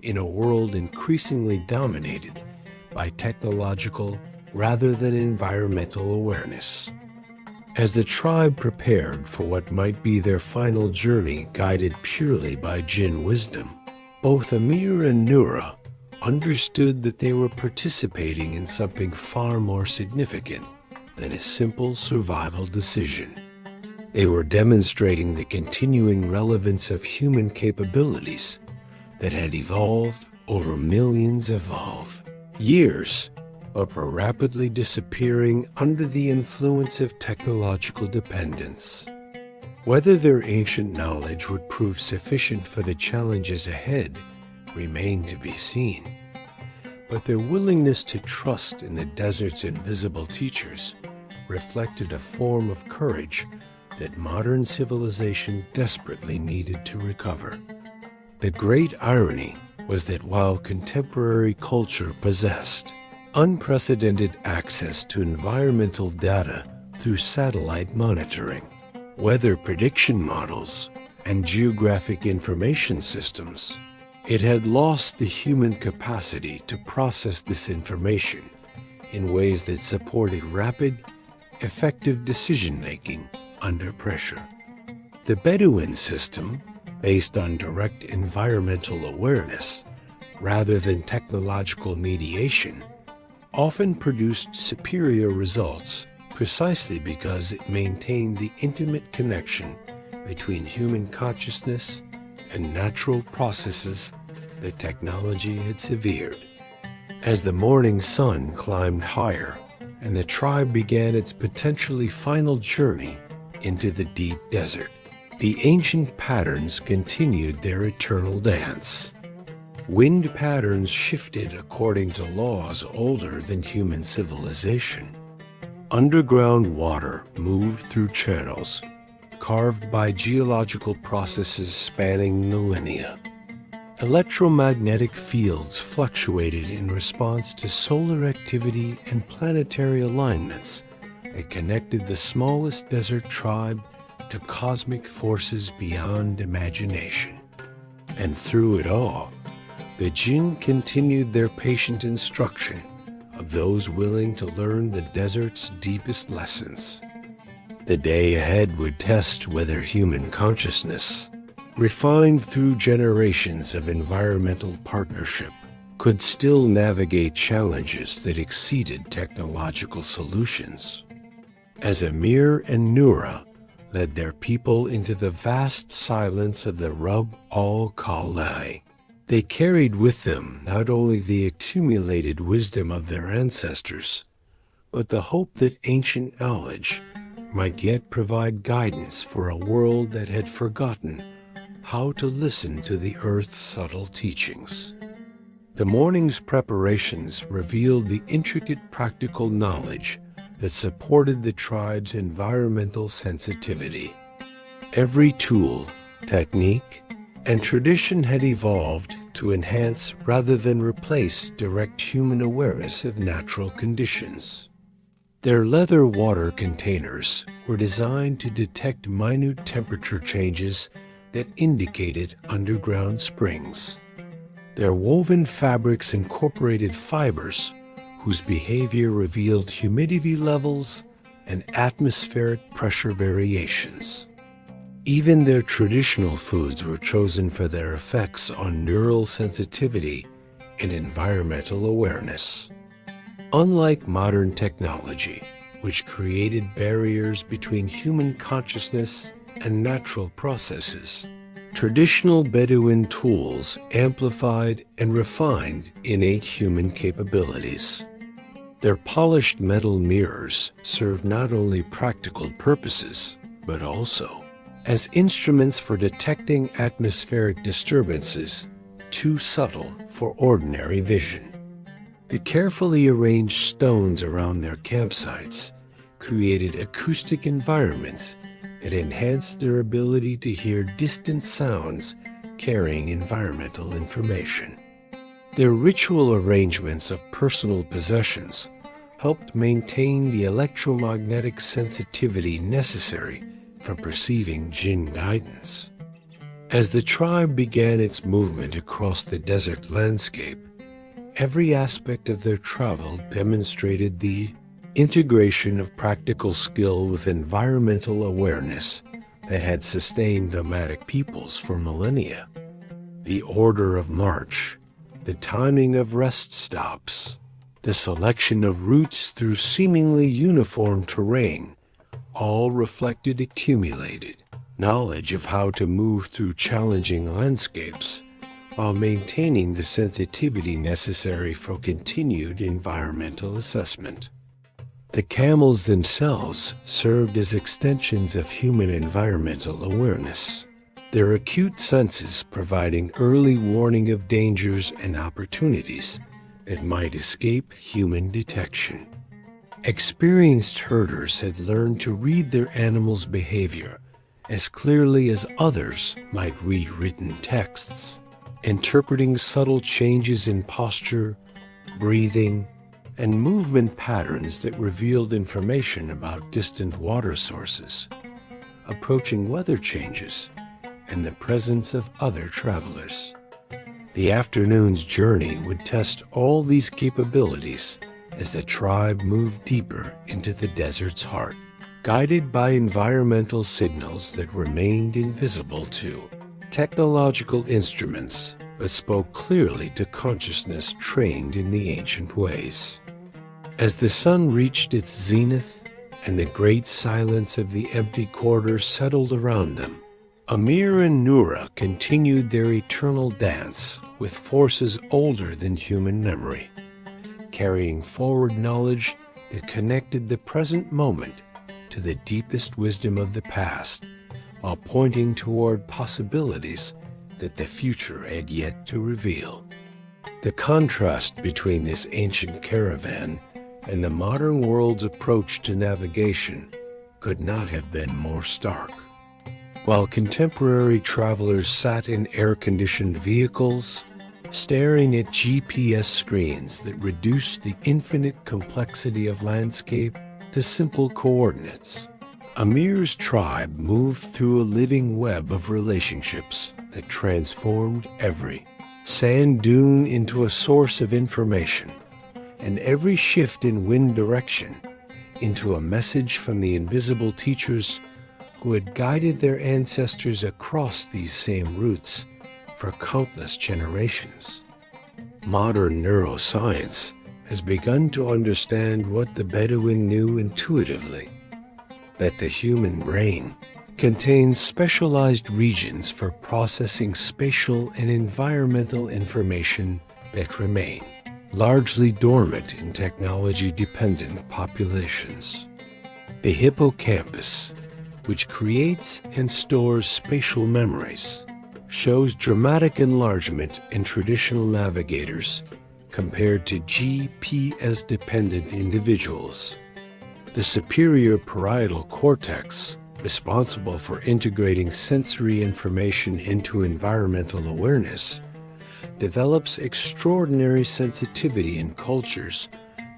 in a world increasingly dominated by technological rather than environmental awareness. As the tribe prepared for what might be their final journey guided purely by Jinn wisdom, both Amir and Nura understood that they were participating in something far more significant than a simple survival decision. They were demonstrating the continuing relevance of human capabilities that had evolved over millions of years, but were rapidly disappearing under the influence of technological dependence. Whether their ancient knowledge would prove sufficient for the challenges ahead remained to be seen. But their willingness to trust in the desert's invisible teachers reflected a form of courage that modern civilization desperately needed to recover. The great irony was that while contemporary culture possessed unprecedented access to environmental data through satellite monitoring, weather prediction models, and geographic information systems, it had lost the human capacity to process this information in ways that supported rapid, effective decision-making under pressure. The Bedouin system, based on direct environmental awareness rather than technological mediation, often produced superior results precisely because it maintained the intimate connection between human consciousness and natural processes that technology had severed. As the morning sun climbed higher and the tribe began its potentially final journey into the deep desert, the ancient patterns continued their eternal dance. Wind patterns shifted according to laws older than human civilization. Underground water moved through channels carved by geological processes spanning millennia. Electromagnetic fields fluctuated in response to solar activity and planetary alignments that connected the smallest desert tribe to cosmic forces beyond imagination. And through it all, the Jinn continued their patient instruction of those willing to learn the desert's deepest lessons. The day ahead would test whether human consciousness, refined through generations of environmental partnership, could still navigate challenges that exceeded technological solutions. As Amir and Noura led their people into the vast silence of the Rub al-Khali, they carried with them not only the accumulated wisdom of their ancestors, but the hope that ancient knowledge might yet provide guidance for a world that had forgotten how to listen to the earth's subtle teachings. The morning's preparations revealed the intricate practical knowledge that supported the tribe's environmental sensitivity. Every tool, technique, and tradition had evolved to enhance rather than replace direct human awareness of natural conditions. Their leather water containers were designed to detect minute temperature changes that indicated underground springs. Their woven fabrics incorporated fibers whose behavior revealed humidity levels and atmospheric pressure variations. Even their traditional foods were chosen for their effects on neural sensitivity and environmental awareness. Unlike modern technology, which created barriers between human consciousness and natural processes, traditional Bedouin tools amplified and refined innate human capabilities. Their polished metal mirrors served not only practical purposes, but also as instruments for detecting atmospheric disturbances too subtle for ordinary vision. The carefully arranged stones around their campsites created acoustic environments that enhanced their ability to hear distant sounds carrying environmental information. Their ritual arrangements of personal possessions helped maintain the electromagnetic sensitivity necessary for perceiving Jinn guidance. As the tribe began its movement across the desert landscape, every aspect of their travel demonstrated the integration of practical skill with environmental awareness that had sustained nomadic peoples for millennia. The order of march, the timing of rest stops, the selection of routes through seemingly uniform terrain all reflected accumulated knowledge of how to move through challenging landscapes while maintaining the sensitivity necessary for continued environmental assessment. The camels themselves served as extensions of human environmental awareness, their acute senses providing early warning of dangers and opportunities that might escape human detection. Experienced herders had learned to read their animals' behavior as clearly as others might read written texts, interpreting subtle changes in posture, breathing, and movement patterns that revealed information about distant water sources, approaching weather changes, and the presence of other travelers. The afternoon's journey would test all these capabilities as the tribe moved deeper into the desert's heart, guided by environmental signals that remained invisible to technological instruments, but spoke clearly to consciousness trained in the ancient ways. As the sun reached its zenith and the great silence of the empty quarter settled around them, Amir and Noura continued their eternal dance with forces older than human memory, carrying forward knowledge that connected the present moment to the deepest wisdom of the past, while pointing toward possibilities that the future had yet to reveal. The contrast between this ancient caravan and the modern world's approach to navigation could not have been more stark. While contemporary travelers sat in air-conditioned vehicles, staring at GPS screens that reduced the infinite complexity of landscape to simple coordinates, Amir's tribe moved through a living web of relationships that transformed every sand dune into a source of information, and every shift in wind direction into a message from the invisible teachers who had guided their ancestors across these same routes for countless generations. Modern neuroscience has begun to understand what the Bedouin knew intuitively, that the human brain contains specialized regions for processing spatial and environmental information that remain largely dormant in technology-dependent populations. The hippocampus, which creates and stores spatial memories, shows dramatic enlargement in traditional navigators compared to GPS-dependent individuals. The superior parietal cortex, responsible for integrating sensory information into environmental awareness, develops extraordinary sensitivity in cultures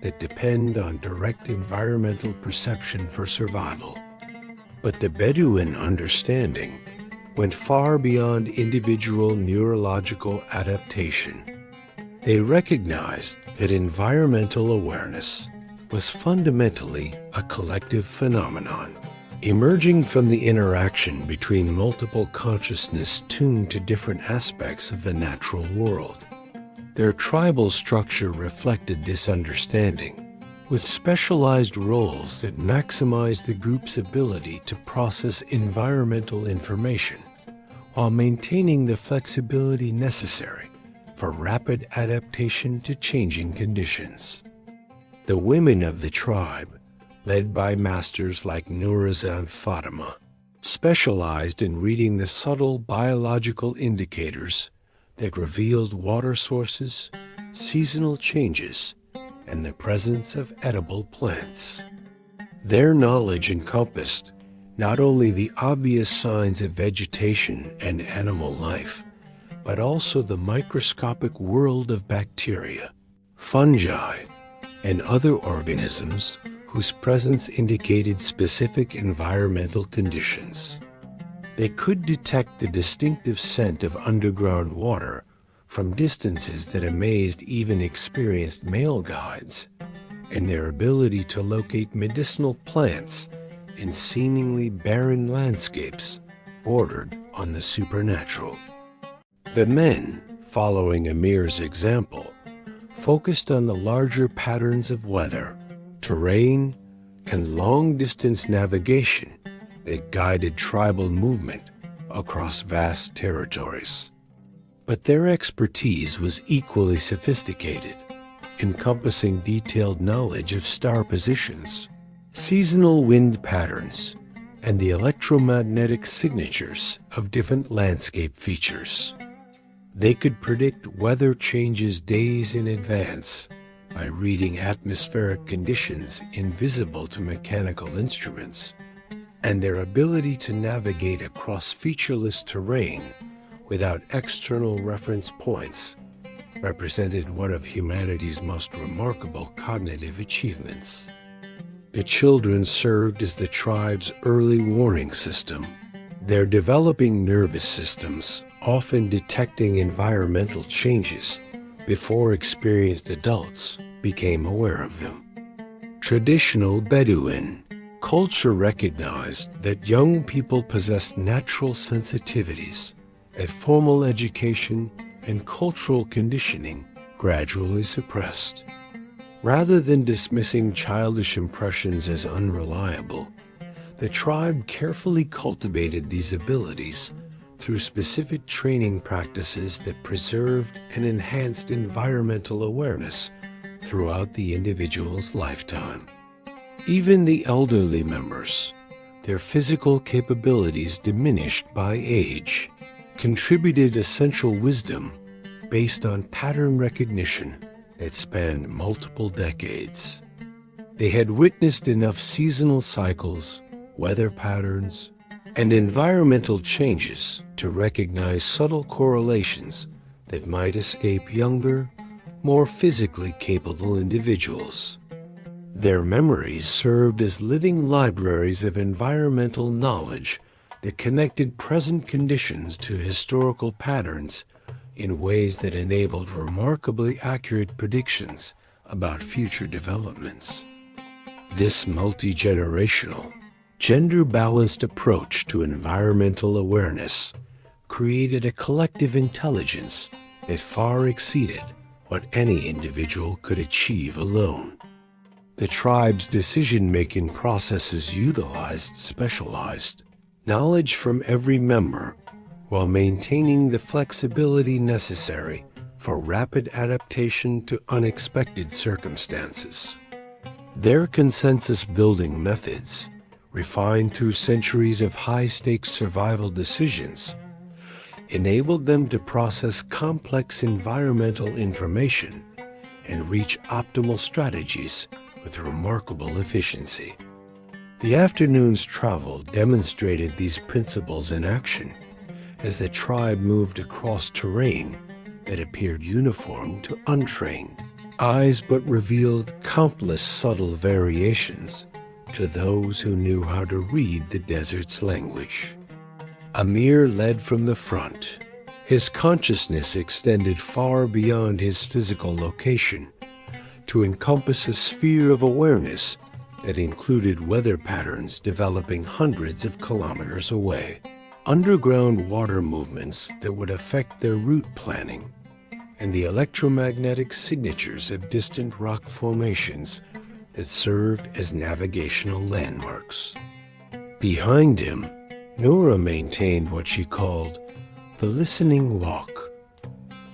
that depend on direct environmental perception for survival. But the Bedouin understanding went far beyond individual neurological adaptation. They recognized that environmental awareness was fundamentally a collective phenomenon, emerging from the interaction between multiple consciousness tuned to different aspects of the natural world. Their tribal structure reflected this understanding, with specialized roles that maximized the group's ability to process environmental information, while maintaining the flexibility necessary for rapid adaptation to changing conditions. The women of the tribe, led by masters like Noura's and Fatima, specialized in reading the subtle biological indicators that revealed water sources, seasonal changes, and the presence of edible plants. Their knowledge encompassed not only the obvious signs of vegetation and animal life, but also the microscopic world of bacteria, fungi, and other organisms whose presence indicated specific environmental conditions. They could detect the distinctive scent of underground water from distances that amazed even experienced male guides, and their ability to locate medicinal plants in seemingly barren landscapes bordered on the supernatural. The men, following Amir's example, focused on the larger patterns of weather, terrain, and long-distance navigation that guided tribal movement across vast territories. But their expertise was equally sophisticated, encompassing detailed knowledge of star positions, seasonal wind patterns, and the electromagnetic signatures of different landscape features. They could predict weather changes days in advance by reading atmospheric conditions invisible to mechanical instruments, and their ability to navigate across featureless terrain without external reference points represented one of humanity's most remarkable cognitive achievements. The children served as the tribe's early warning system, their developing nervous systems often detecting environmental changes before experienced adults became aware of them. Traditional Bedouin culture recognized that young people possessed natural sensitivities that formal education and cultural conditioning gradually suppressed. Rather than dismissing childish impressions as unreliable, the tribe carefully cultivated these abilities through specific training practices that preserved and enhanced environmental awareness throughout the individual's lifetime. Even the elderly members, their physical capabilities diminished by age, contributed essential wisdom based on pattern recognition that spanned multiple decades. They had witnessed enough seasonal cycles, weather patterns, and environmental changes to recognize subtle correlations that might escape younger, more physically capable individuals. Their memories served as living libraries of environmental knowledge that connected present conditions to historical patterns in ways that enabled remarkably accurate predictions about future developments. This multi-generational, gender-balanced approach to environmental awareness created a collective intelligence that far exceeded what any individual could achieve alone. The tribe's decision-making processes utilized specialized knowledge from every member while maintaining the flexibility necessary for rapid adaptation to unexpected circumstances. Their consensus-building methods, refined through centuries of high-stakes survival decisions, enabled them to process complex environmental information and reach optimal strategies with remarkable efficiency. The afternoon's travel demonstrated these principles in action as the tribe moved across terrain that appeared uniform to untrained eyes but revealed countless subtle variations to those who knew how to read the desert's language. Amir led from the front. His consciousness extended far beyond his physical location to encompass a sphere of awareness that included weather patterns developing hundreds of kilometers away, underground water movements that would affect their route planning, and the electromagnetic signatures of distant rock formations that served as navigational landmarks. Behind him, Nora maintained what she called the listening walk,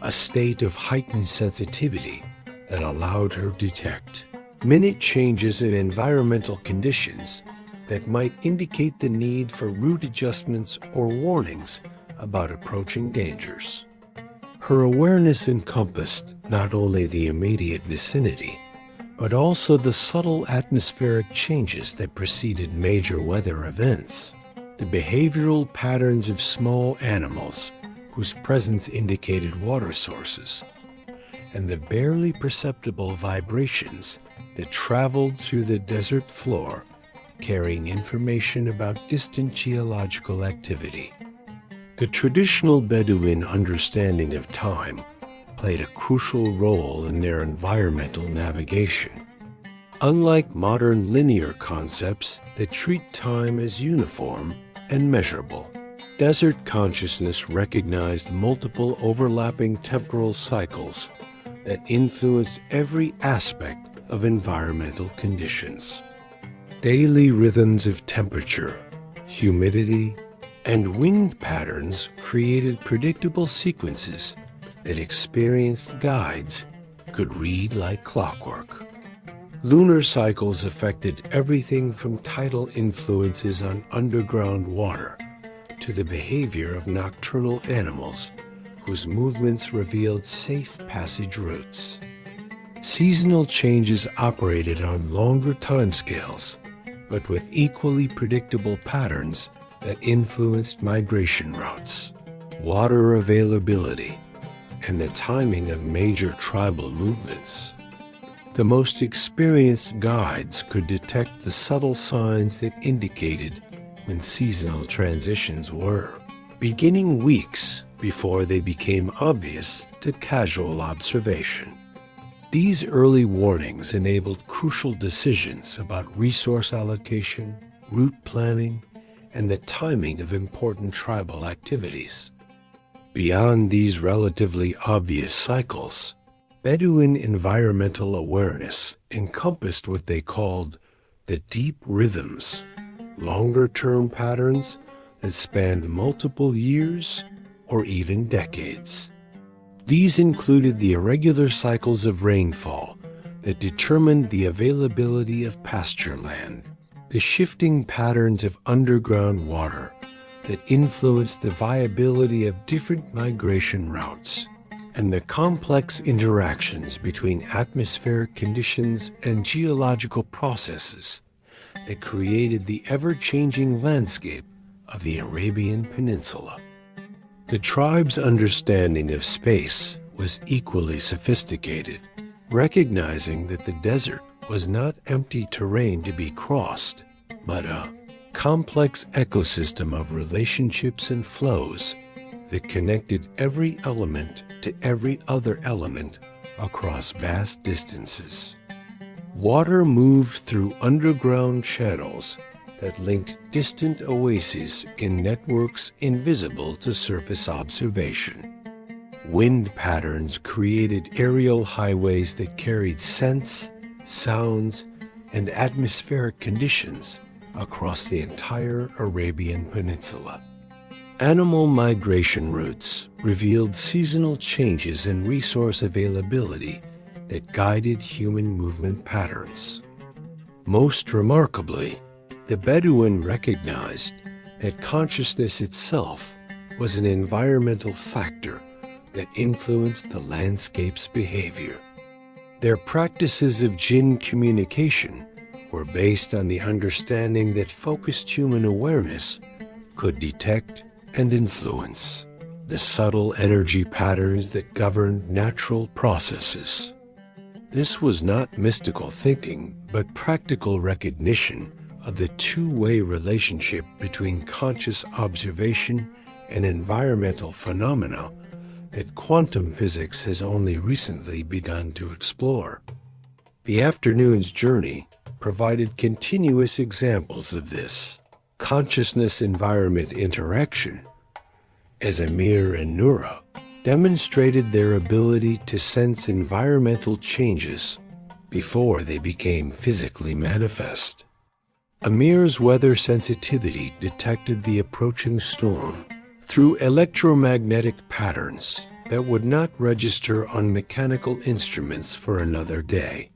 a state of heightened sensitivity that allowed her to detect minute changes in environmental conditions that might indicate the need for route adjustments or warnings about approaching dangers. Her awareness encompassed not only the immediate vicinity, but also the subtle atmospheric changes that preceded major weather events, the behavioral patterns of small animals whose presence indicated water sources, and the barely perceptible vibrations that traveled through the desert floor, carrying information about distant geological activity. The traditional Bedouin understanding of time played a crucial role in their environmental navigation. Unlike modern linear concepts that treat time as uniform and measurable, desert consciousness recognized multiple overlapping temporal cycles that influenced every aspect of environmental conditions. Daily rhythms of temperature, humidity, and wind patterns created predictable sequences that experienced guides could read like clockwork. Lunar cycles affected everything from tidal influences on underground water to the behavior of nocturnal animals whose movements revealed safe passage routes. Seasonal changes operated on longer timescales, but with equally predictable patterns that influenced migration routes, water availability, and the timing of major tribal movements. The most experienced guides could detect the subtle signs that indicated when seasonal transitions were, beginning weeks before they became obvious to casual observation. These early warnings enabled crucial decisions about resource allocation, route planning, and the timing of important tribal activities. Beyond these relatively obvious cycles, Bedouin environmental awareness encompassed what they called the deep rhythms, longer-term patterns that spanned multiple years or even decades. These included the irregular cycles of rainfall that determined the availability of pasture land, the shifting patterns of underground water that influenced the viability of different migration routes, and the complex interactions between atmospheric conditions and geological processes that created the ever-changing landscape of the Arabian Peninsula. The tribe's understanding of space was equally sophisticated, recognizing that the desert was not empty terrain to be crossed, but a complex ecosystem of relationships and flows that connected every element to every other element across vast distances. Water moved through underground channels that linked distant oases in networks invisible to surface observation. Wind patterns created aerial highways that carried scents, sounds, and atmospheric conditions across the entire Arabian Peninsula. Animal migration routes revealed seasonal changes in resource availability that guided human movement patterns. Most remarkably, the Bedouin recognized that consciousness itself was an environmental factor that influenced the landscape's behavior. Their practices of Jinn communication were based on the understanding that focused human awareness could detect and influence the subtle energy patterns that governed natural processes. This was not mystical thinking, but practical recognition of the two-way relationship between conscious observation and environmental phenomena that quantum physics has only recently begun to explore. The afternoon's journey provided continuous examples of this consciousness-environment interaction, as Amir and Noura demonstrated their ability to sense environmental changes before they became physically manifest. Amir's weather sensitivity detected the approaching storm through electromagnetic patterns that would not register on mechanical instruments for another day.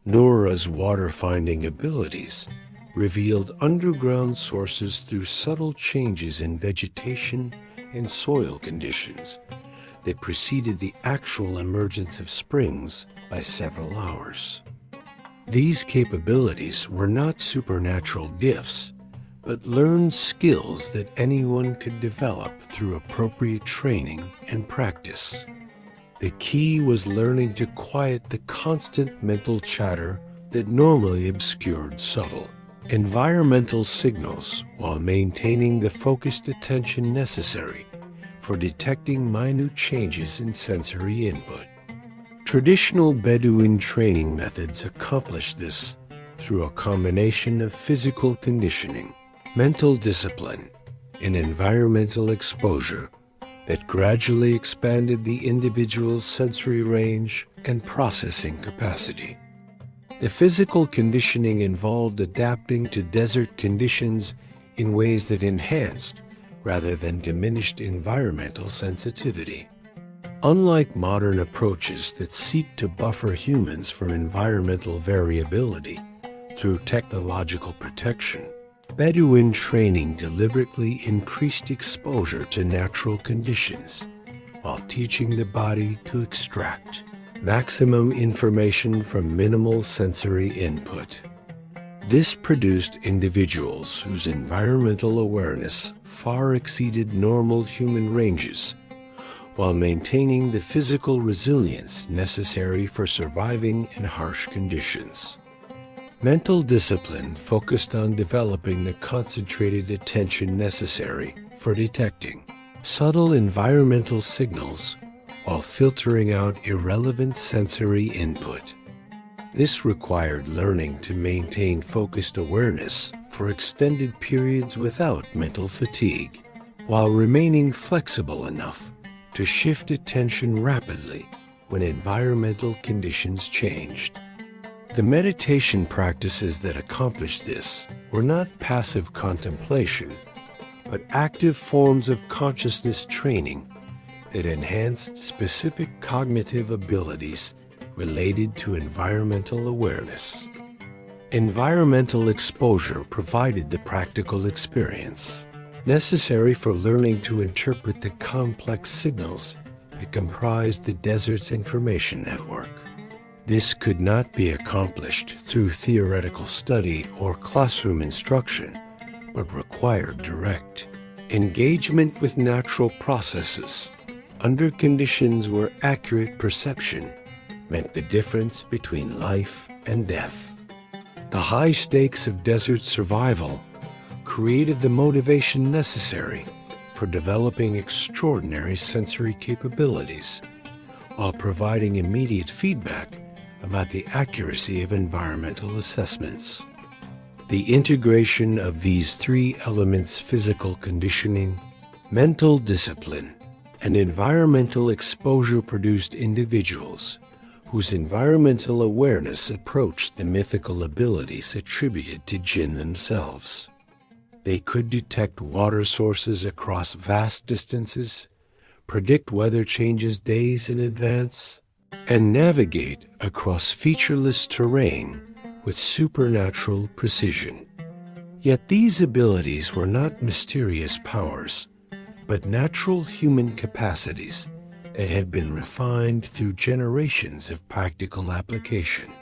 Noura's water-finding abilities revealed underground sources through subtle changes in vegetation and soil conditions that preceded the actual emergence of springs by several hours. These capabilities were not supernatural gifts, but learned skills that anyone could develop through appropriate training and practice. The key was learning to quiet the constant mental chatter that normally obscured subtle environmental signals while maintaining the focused attention necessary for detecting minute changes in sensory input. Traditional Bedouin training methods accomplished this through a combination of physical conditioning, mental discipline, and environmental exposure that gradually expanded the individual's sensory range and processing capacity. The physical conditioning involved adapting to desert conditions in ways that enhanced rather than diminished environmental sensitivity. Unlike modern approaches that seek to buffer humans from environmental variability through technological protection, Bedouin training deliberately increased exposure to natural conditions while teaching the body to extract maximum information from minimal sensory input. This produced individuals whose environmental awareness far exceeded normal human ranges, while maintaining the physical resilience necessary for surviving in harsh conditions. Mental discipline focused on developing the concentrated attention necessary for detecting subtle environmental signals while filtering out irrelevant sensory input. This required learning to maintain focused awareness for extended periods without mental fatigue, while remaining flexible enough to shift attention rapidly when environmental conditions changed. The meditation practices that accomplished this were not passive contemplation, but active forms of consciousness training that enhanced specific cognitive abilities related to environmental awareness. Environmental exposure provided the practical experience necessary for learning to interpret the complex signals that comprised the desert's information network. This could not be accomplished through theoretical study or classroom instruction, but required direct engagement with natural processes under conditions where accurate perception meant the difference between life and death. The high stakes of desert survival created the motivation necessary for developing extraordinary sensory capabilities, while providing immediate feedback about the accuracy of environmental assessments. The integration of these three elements, physical conditioning, mental discipline, and environmental exposure, produced individuals whose environmental awareness approached the mythical abilities attributed to Jinn themselves. They could detect water sources across vast distances, predict weather changes days in advance, and navigate across featureless terrain with supernatural precision. Yet these abilities were not mysterious powers, but natural human capacities that had been refined through generations of practical application.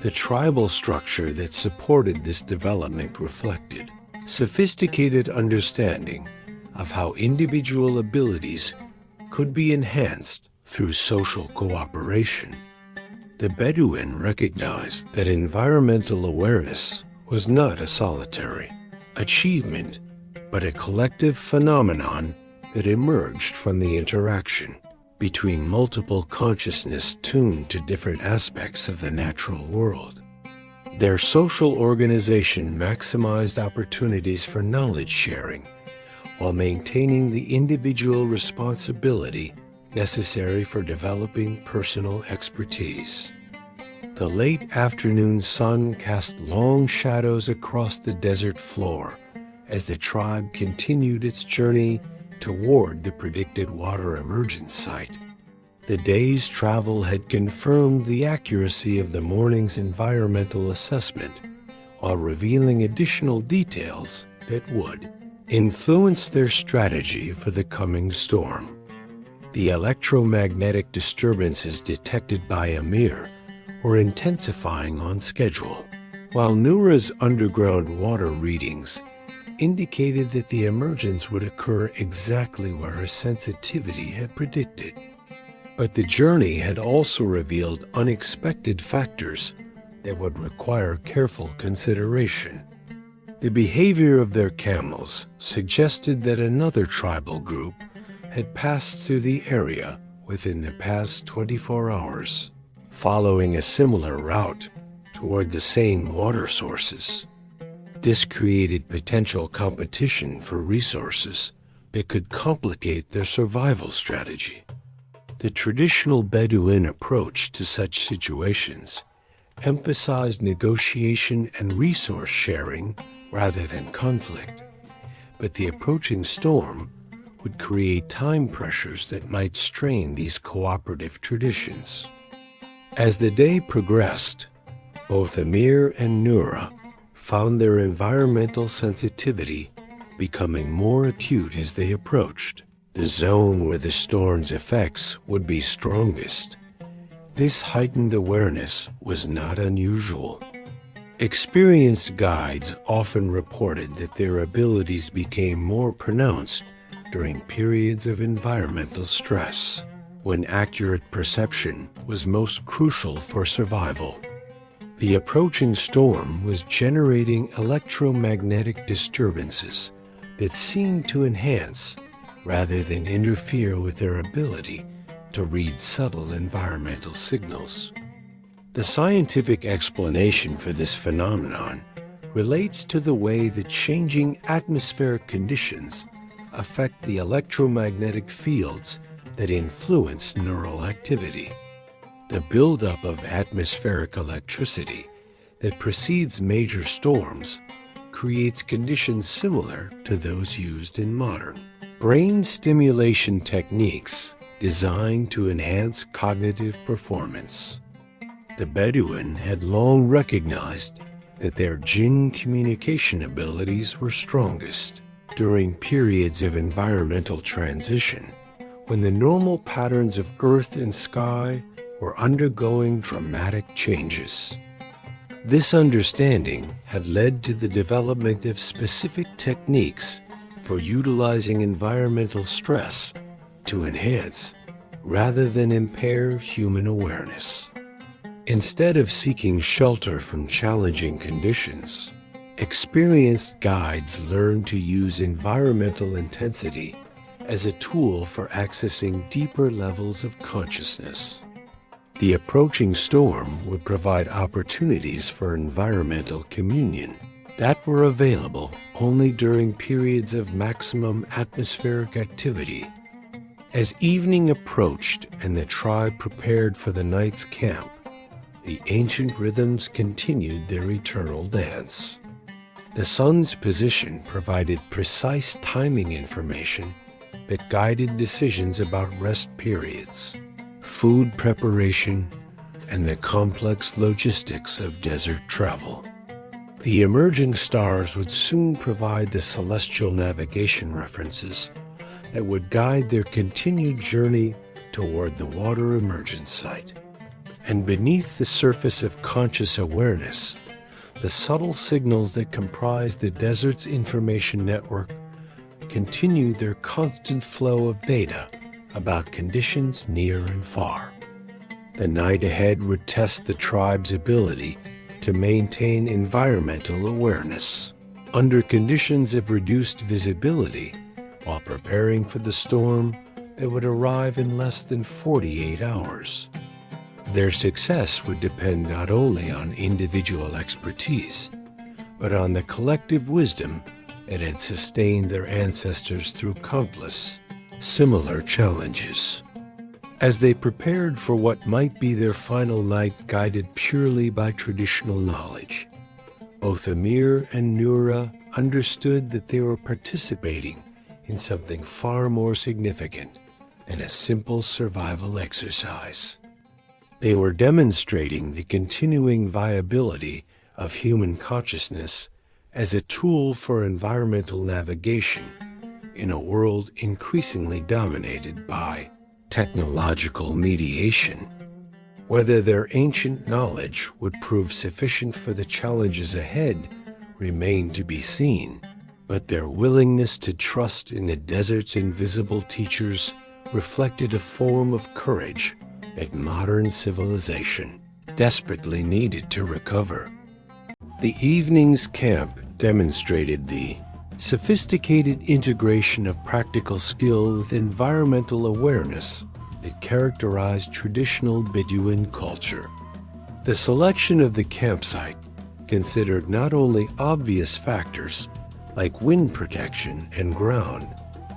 The tribal structure that supported this development reflected sophisticated understanding of how individual abilities could be enhanced through social cooperation. The Bedouin recognized that environmental awareness was not a solitary achievement, but a collective phenomenon that emerged from the interaction between multiple consciousness tuned to different aspects of the natural world. Their social organization maximized opportunities for knowledge sharing while maintaining the individual responsibility necessary for developing personal expertise. The late afternoon sun cast long shadows across the desert floor as the tribe continued its journey toward the predicted water emergence site. The day's travel had confirmed the accuracy of the morning's environmental assessment, while revealing additional details that would influence their strategy for the coming storm. The electromagnetic disturbances detected by Amir were intensifying on schedule, while Noura's underground water readings indicated that the emergence would occur exactly where her sensitivity had predicted. But the journey had also revealed unexpected factors that would require careful consideration. The behavior of their camels suggested that another tribal group had passed through the area within the past 24 hours, following a similar route toward the same water sources. This created potential competition for resources that could complicate their survival strategy. The traditional Bedouin approach to such situations emphasized negotiation and resource sharing rather than conflict, but the approaching storm would create time pressures that might strain these cooperative traditions. As the day progressed, both Amir and Nura found their environmental sensitivity becoming more acute as they approached the zone where the storm's effects would be strongest. This heightened awareness was not unusual. Experienced guides often reported that their abilities became more pronounced during periods of environmental stress, when accurate perception was most crucial for survival. The approaching storm was generating electromagnetic disturbances that seemed to enhance rather than interfere with their ability to read subtle environmental signals. The scientific explanation for this phenomenon relates to the way that changing atmospheric conditions affect the electromagnetic fields that influence neural activity. The buildup of atmospheric electricity that precedes major storms creates conditions similar to those used in modern brain stimulation techniques designed to enhance cognitive performance. The Bedouin had long recognized that their Jinn communication abilities were strongest during periods of environmental transition, when the normal patterns of earth and sky were undergoing dramatic changes. This understanding had led to the development of specific techniques for utilizing environmental stress to enhance rather than impair human awareness. Instead of seeking shelter from challenging conditions, experienced guides learned to use environmental intensity as a tool for accessing deeper levels of consciousness. The approaching storm would provide opportunities for environmental communion that were available only during periods of maximum atmospheric activity. As evening approached and the tribe prepared for the night's camp, the ancient rhythms continued their eternal dance. The sun's position provided precise timing information that guided decisions about rest periods, food preparation, and the complex logistics of desert travel. The emerging stars would soon provide the celestial navigation references that would guide their continued journey toward the water emergence site. And beneath the surface of conscious awareness, the subtle signals that comprise the desert's information network continued their constant flow of data about conditions near and far. The night ahead would test the tribe's ability to maintain environmental awareness under conditions of reduced visibility while preparing for the storm that would arrive in less than 48 hours. Their success would depend not only on individual expertise, but on the collective wisdom that had sustained their ancestors through countless similar challenges. As they prepared for what might be their final night guided purely by traditional knowledge, both Amir and Nura understood that they were participating in something far more significant than a simple survival exercise. They were demonstrating the continuing viability of human consciousness as a tool for environmental navigation in a world increasingly dominated by technological mediation. Whether their ancient knowledge would prove sufficient for the challenges ahead remained to be seen, but their willingness to trust in the desert's invisible teachers reflected a form of courage that modern civilization desperately needed to recover. The evening's camp demonstrated the sophisticated integration of practical skill with environmental awareness that characterized traditional Bedouin culture. The selection of the campsite considered not only obvious factors like wind protection and ground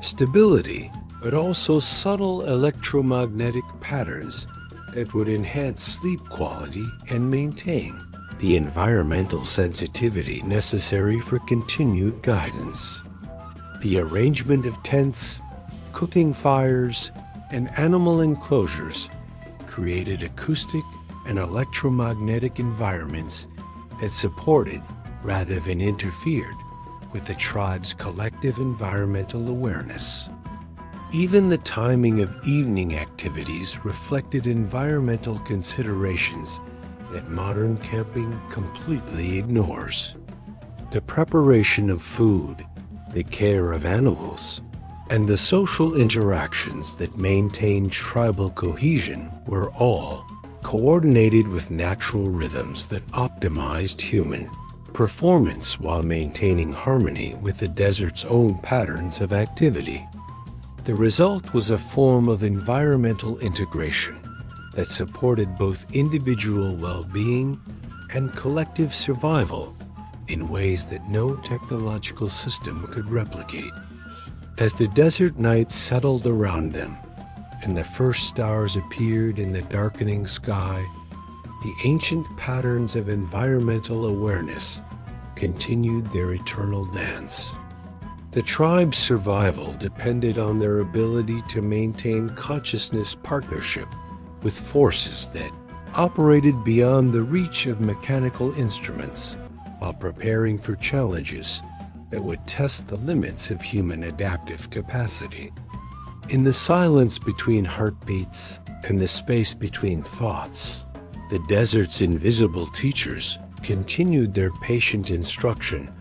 stability, but also subtle electromagnetic patterns that would enhance sleep quality and maintain the environmental sensitivity necessary for continued guidance. The arrangement of tents, Cooking fires and animal enclosures created acoustic and electromagnetic environments that supported rather than interfered with the tribe's collective environmental awareness. Even the timing of evening activities reflected environmental considerations that modern camping completely ignores. The preparation of food, the care of animals, and the social interactions that maintained tribal cohesion were all coordinated with natural rhythms that optimized human performance while maintaining harmony with the desert's own patterns of activity. The result was a form of environmental integration that supported both individual well-being and collective survival in ways that no technological system could replicate. As the desert night settled around them and the first stars appeared in the darkening sky, the ancient patterns of environmental awareness continued their eternal dance. The tribe's survival depended on their ability to maintain consciousness partnership with forces that operated beyond the reach of mechanical instruments while preparing for challenges that would test the limits of human adaptive capacity. In the silence between heartbeats and the space between thoughts, the desert's invisible teachers continued their patient instruction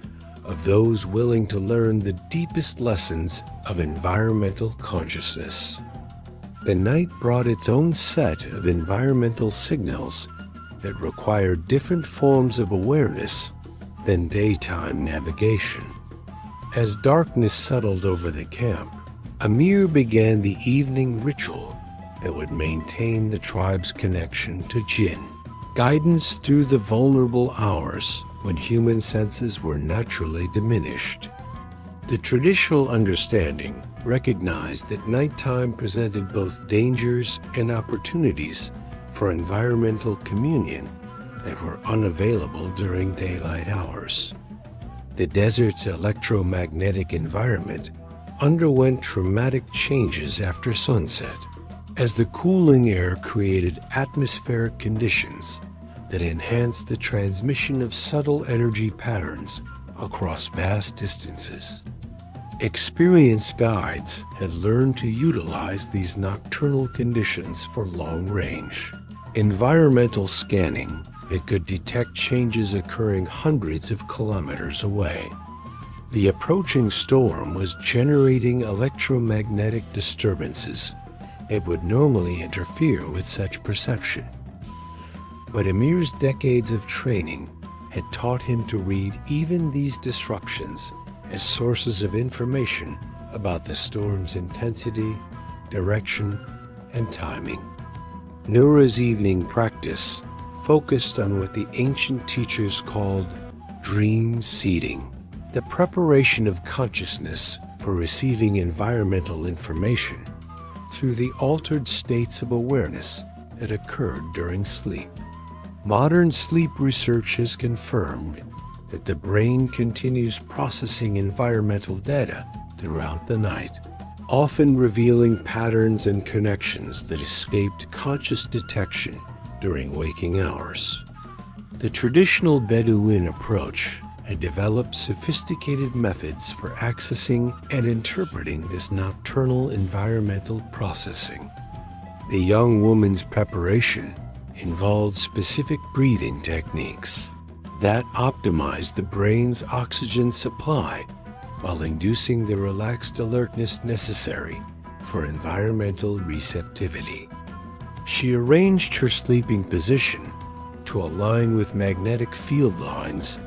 of those willing to learn the deepest lessons of environmental consciousness. The night brought its own set of environmental signals that required different forms of awareness than daytime navigation. As darkness settled over the camp, Amir began the evening ritual that would maintain the tribe's connection to Jinn, guidance through the vulnerable hours when human senses were naturally diminished. The traditional understanding recognized that nighttime presented both dangers and opportunities for environmental communion that were unavailable during daylight hours. The desert's electromagnetic environment underwent dramatic changes after sunset, as the cooling air created atmospheric conditions that enhanced the transmission of subtle energy patterns across vast distances. Experienced guides had learned to utilize these nocturnal conditions for long-range environmental scanning that could detect changes occurring hundreds of kilometers away. The approaching storm was generating electromagnetic disturbances that would normally interfere with such perception. But Amir's decades of training had taught him to read even these disruptions as sources of information about the storm's intensity, direction, and timing. Noura's evening practice focused on what the ancient teachers called dream seeding, the preparation of consciousness for receiving environmental information through the altered states of awareness that occurred during sleep. Modern sleep research has confirmed that the brain continues processing environmental data throughout the night, often revealing patterns and connections that escaped conscious detection during waking hours. The traditional Bedouin approach had developed sophisticated methods for accessing and interpreting this nocturnal environmental processing. The young woman's preparation involved specific breathing techniques that optimized the brain's oxygen supply while inducing the relaxed alertness necessary for environmental receptivity. She arranged her sleeping position to align with magnetic field lines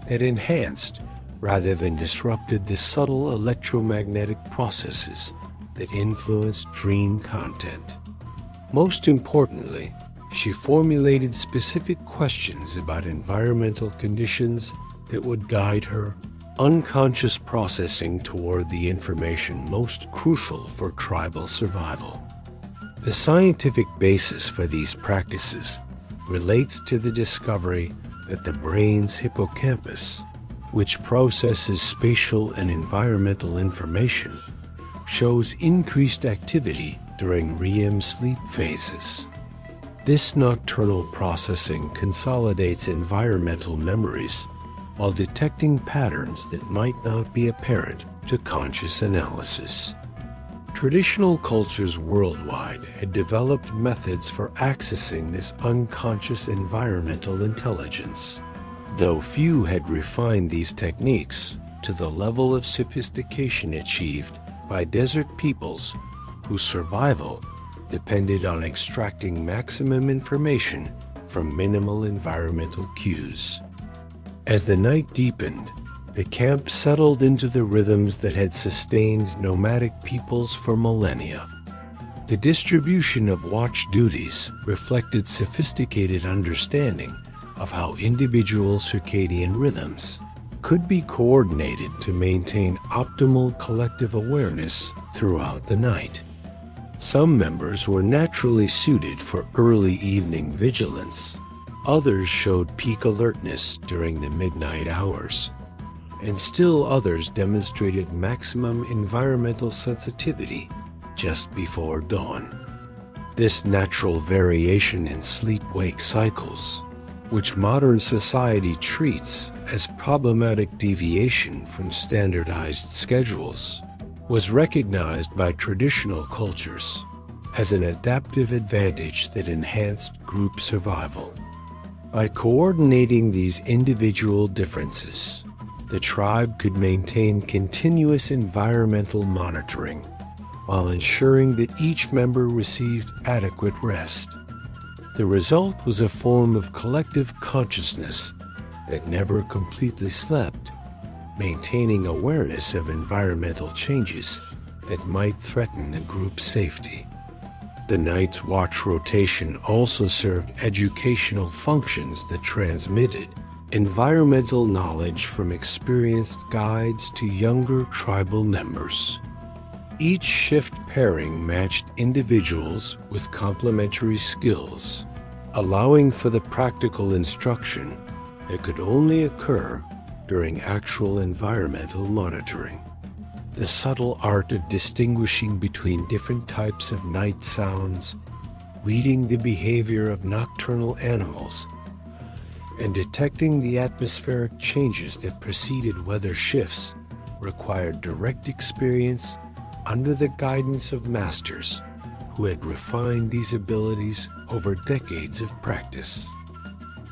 that enhanced rather than disrupted the subtle electromagnetic processes that influenced dream content. Most importantly, she formulated specific questions about environmental conditions that would guide her unconscious processing toward the information most crucial for tribal survival. The scientific basis for these practices relates to the discovery that the brain's hippocampus, which processes spatial and environmental information, shows increased activity during REM sleep phases. This nocturnal processing consolidates environmental memories while detecting patterns that might not be apparent to conscious analysis. Traditional cultures worldwide had developed methods for accessing this unconscious environmental intelligence, though few had refined these techniques to the level of sophistication achieved by desert peoples whose survival depended on extracting maximum information from minimal environmental cues. As the night deepened, the camp settled into the rhythms that had sustained nomadic peoples for millennia. The distribution of watch duties reflected sophisticated understanding of how individual circadian rhythms could be coordinated to maintain optimal collective awareness throughout the night. Some members were naturally suited for early evening vigilance. Others showed peak alertness during the midnight hours, and still others demonstrated maximum environmental sensitivity just before dawn. This natural variation in sleep-wake cycles, which modern society treats as problematic deviation from standardized schedules, was recognized by traditional cultures as an adaptive advantage that enhanced group survival. By coordinating these individual differences, the tribe could maintain continuous environmental monitoring while ensuring that each member received adequate rest. The result was a form of collective consciousness that never completely slept, maintaining awareness of environmental changes that might threaten the group's safety. The night's watch rotation also served educational functions that transmitted environmental knowledge from experienced guides to younger tribal members. Each shift pairing matched individuals with complementary skills, allowing for the practical instruction that could only occur during actual environmental monitoring. The subtle art of distinguishing between different types of night sounds, reading the behavior of nocturnal animals, and detecting the atmospheric changes that preceded weather shifts required direct experience under the guidance of masters who had refined these abilities over decades of practice.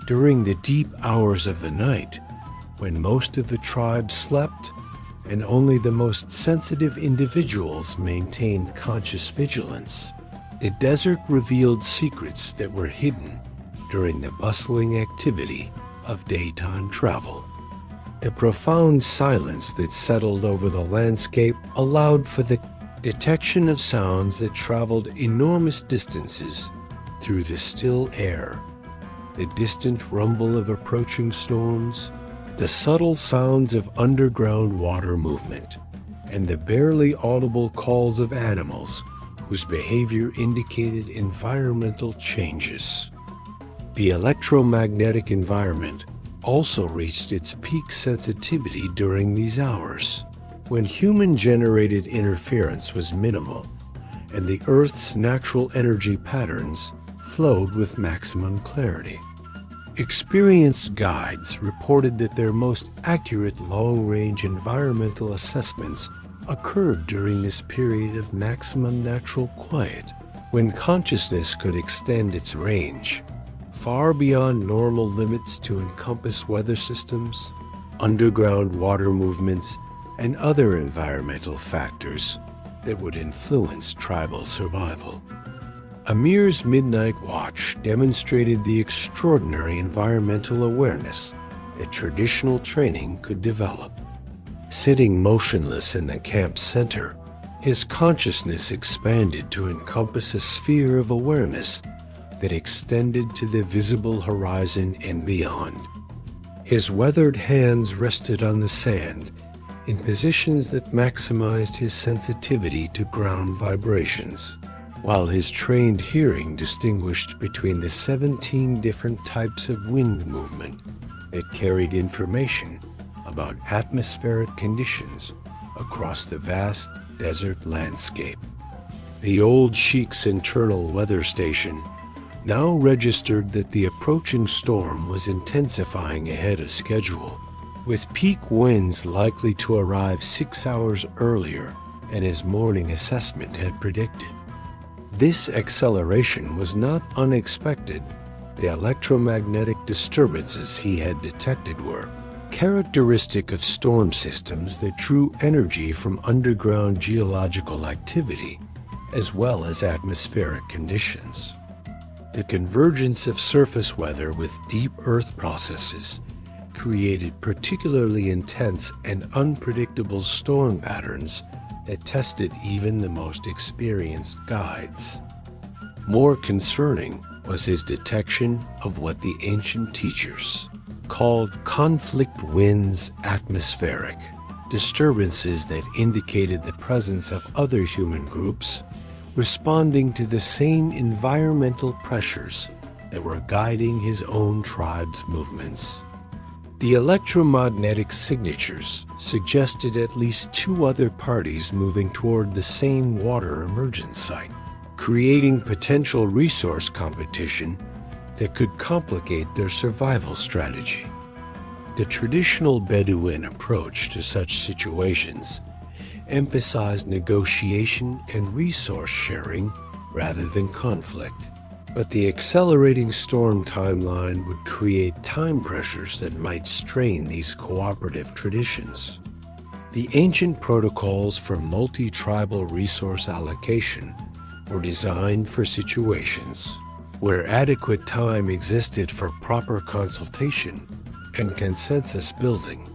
During the deep hours of the night, when most of the tribe slept and only the most sensitive individuals maintained conscious vigilance, the desert revealed secrets that were hidden during the bustling activity of daytime travel. The profound silence that settled over the landscape allowed for the detection of sounds that traveled enormous distances through the still air. The distant rumble of approaching storms, the subtle sounds of underground water movement, and the barely audible calls of animals whose behavior indicated environmental changes. The electromagnetic environment also reached its peak sensitivity during these hours, when human-generated interference was minimal and the Earth's natural energy patterns flowed with maximum clarity. Experienced guides reported that their most accurate long-range environmental assessments occurred during this period of maximum natural quiet, when consciousness could extend its range far beyond normal limits to encompass weather systems, underground water movements, and other environmental factors that would influence tribal survival. Amir's midnight watch demonstrated the extraordinary environmental awareness that traditional training could develop. Sitting motionless in the camp's center, his consciousness expanded to encompass a sphere of awareness that extended to the visible horizon and beyond. His weathered hands rested on the sand in positions that maximized his sensitivity to ground vibrations, while his trained hearing distinguished between the 17 different types of wind movement that carried information about atmospheric conditions across the vast desert landscape. The old sheik's internal weather station now registered that the approaching storm was intensifying ahead of schedule, with peak winds likely to arrive 6 hours earlier than his morning assessment had predicted. This acceleration was not unexpected. The electromagnetic disturbances he had detected were characteristic of storm systems that drew energy from underground geological activity, as well as atmospheric conditions. The convergence of surface weather with deep earth processes created particularly intense and unpredictable storm patterns that tested even the most experienced guides. More concerning was his detection of what the ancient teachers called conflict winds atmospheric, disturbances that indicated the presence of other human groups responding to the same environmental pressures that were guiding his own tribe's movements. The electromagnetic signatures suggested at least 2 other parties moving toward the same water emergence site, creating potential resource competition that could complicate their survival strategy. The traditional Bedouin approach to such situations emphasized negotiation and resource sharing rather than conflict. But the accelerating storm timeline would create time pressures that might strain these cooperative traditions. The ancient protocols for multi-tribal resource allocation were designed for situations where adequate time existed for proper consultation and consensus building.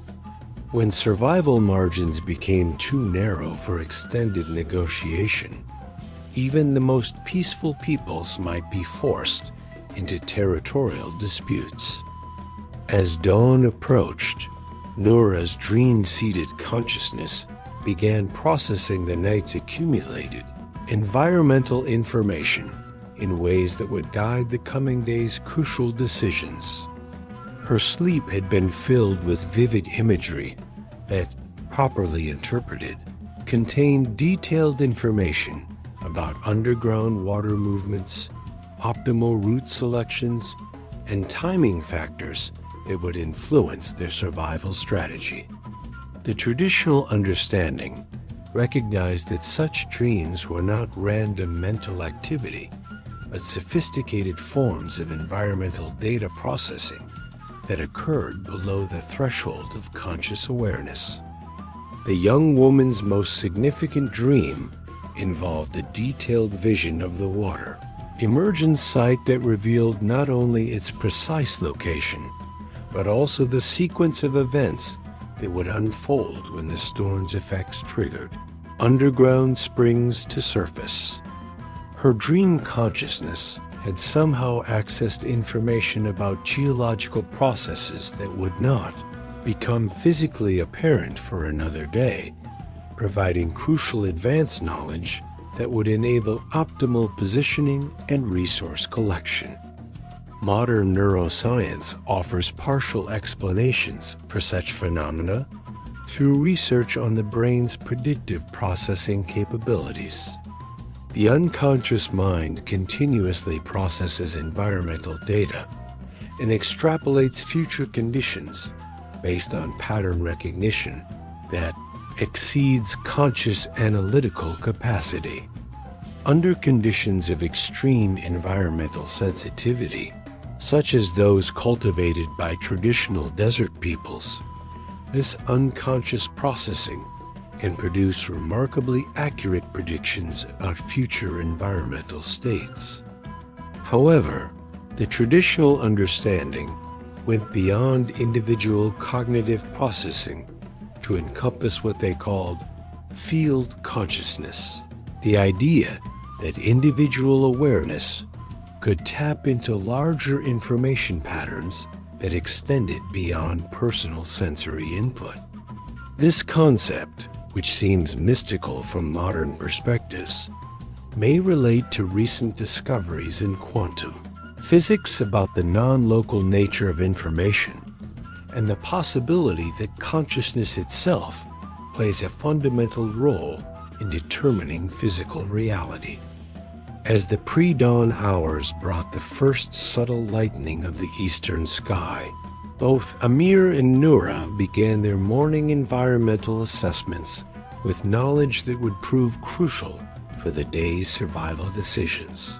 When survival margins became too narrow for extended negotiation, even the most peaceful peoples might be forced into territorial disputes. As dawn approached, Noura's dream-seated consciousness began processing the night's accumulated environmental information in ways that would guide the coming day's crucial decisions. Her sleep had been filled with vivid imagery that, properly interpreted, contained detailed information about underground water movements, optimal route selections, and timing factors that would influence their survival strategy. The traditional understanding recognized that such dreams were not random mental activity, but sophisticated forms of environmental data processing that occurred below the threshold of conscious awareness. The young woman's most significant dream involved a detailed vision of the water emergence site that revealed not only its precise location, but also the sequence of events that would unfold when the storm's effects triggered underground springs to surface. Her dream consciousness had somehow accessed information about geological processes that would not become physically apparent for another day, providing crucial advanced knowledge that would enable optimal positioning and resource collection. Modern neuroscience offers partial explanations for such phenomena through research on the brain's predictive processing capabilities. The unconscious mind continuously processes environmental data and extrapolates future conditions based on pattern recognition that exceeds conscious analytical capacity. Under conditions of extreme environmental sensitivity, such as those cultivated by traditional desert peoples, this unconscious processing can produce remarkably accurate predictions about future environmental states. However, the traditional understanding went beyond individual cognitive processing to encompass what they called field consciousness, the idea that individual awareness could tap into larger information patterns that extended beyond personal sensory input. This concept, which seems mystical from modern perspectives, may relate to recent discoveries in quantum physics about the non-local nature of information and the possibility that consciousness itself plays a fundamental role in determining physical reality. As the pre-dawn hours brought the first subtle lightening of the eastern sky, both Amir and Noura began their morning environmental assessments with knowledge that would prove crucial for the day's survival decisions.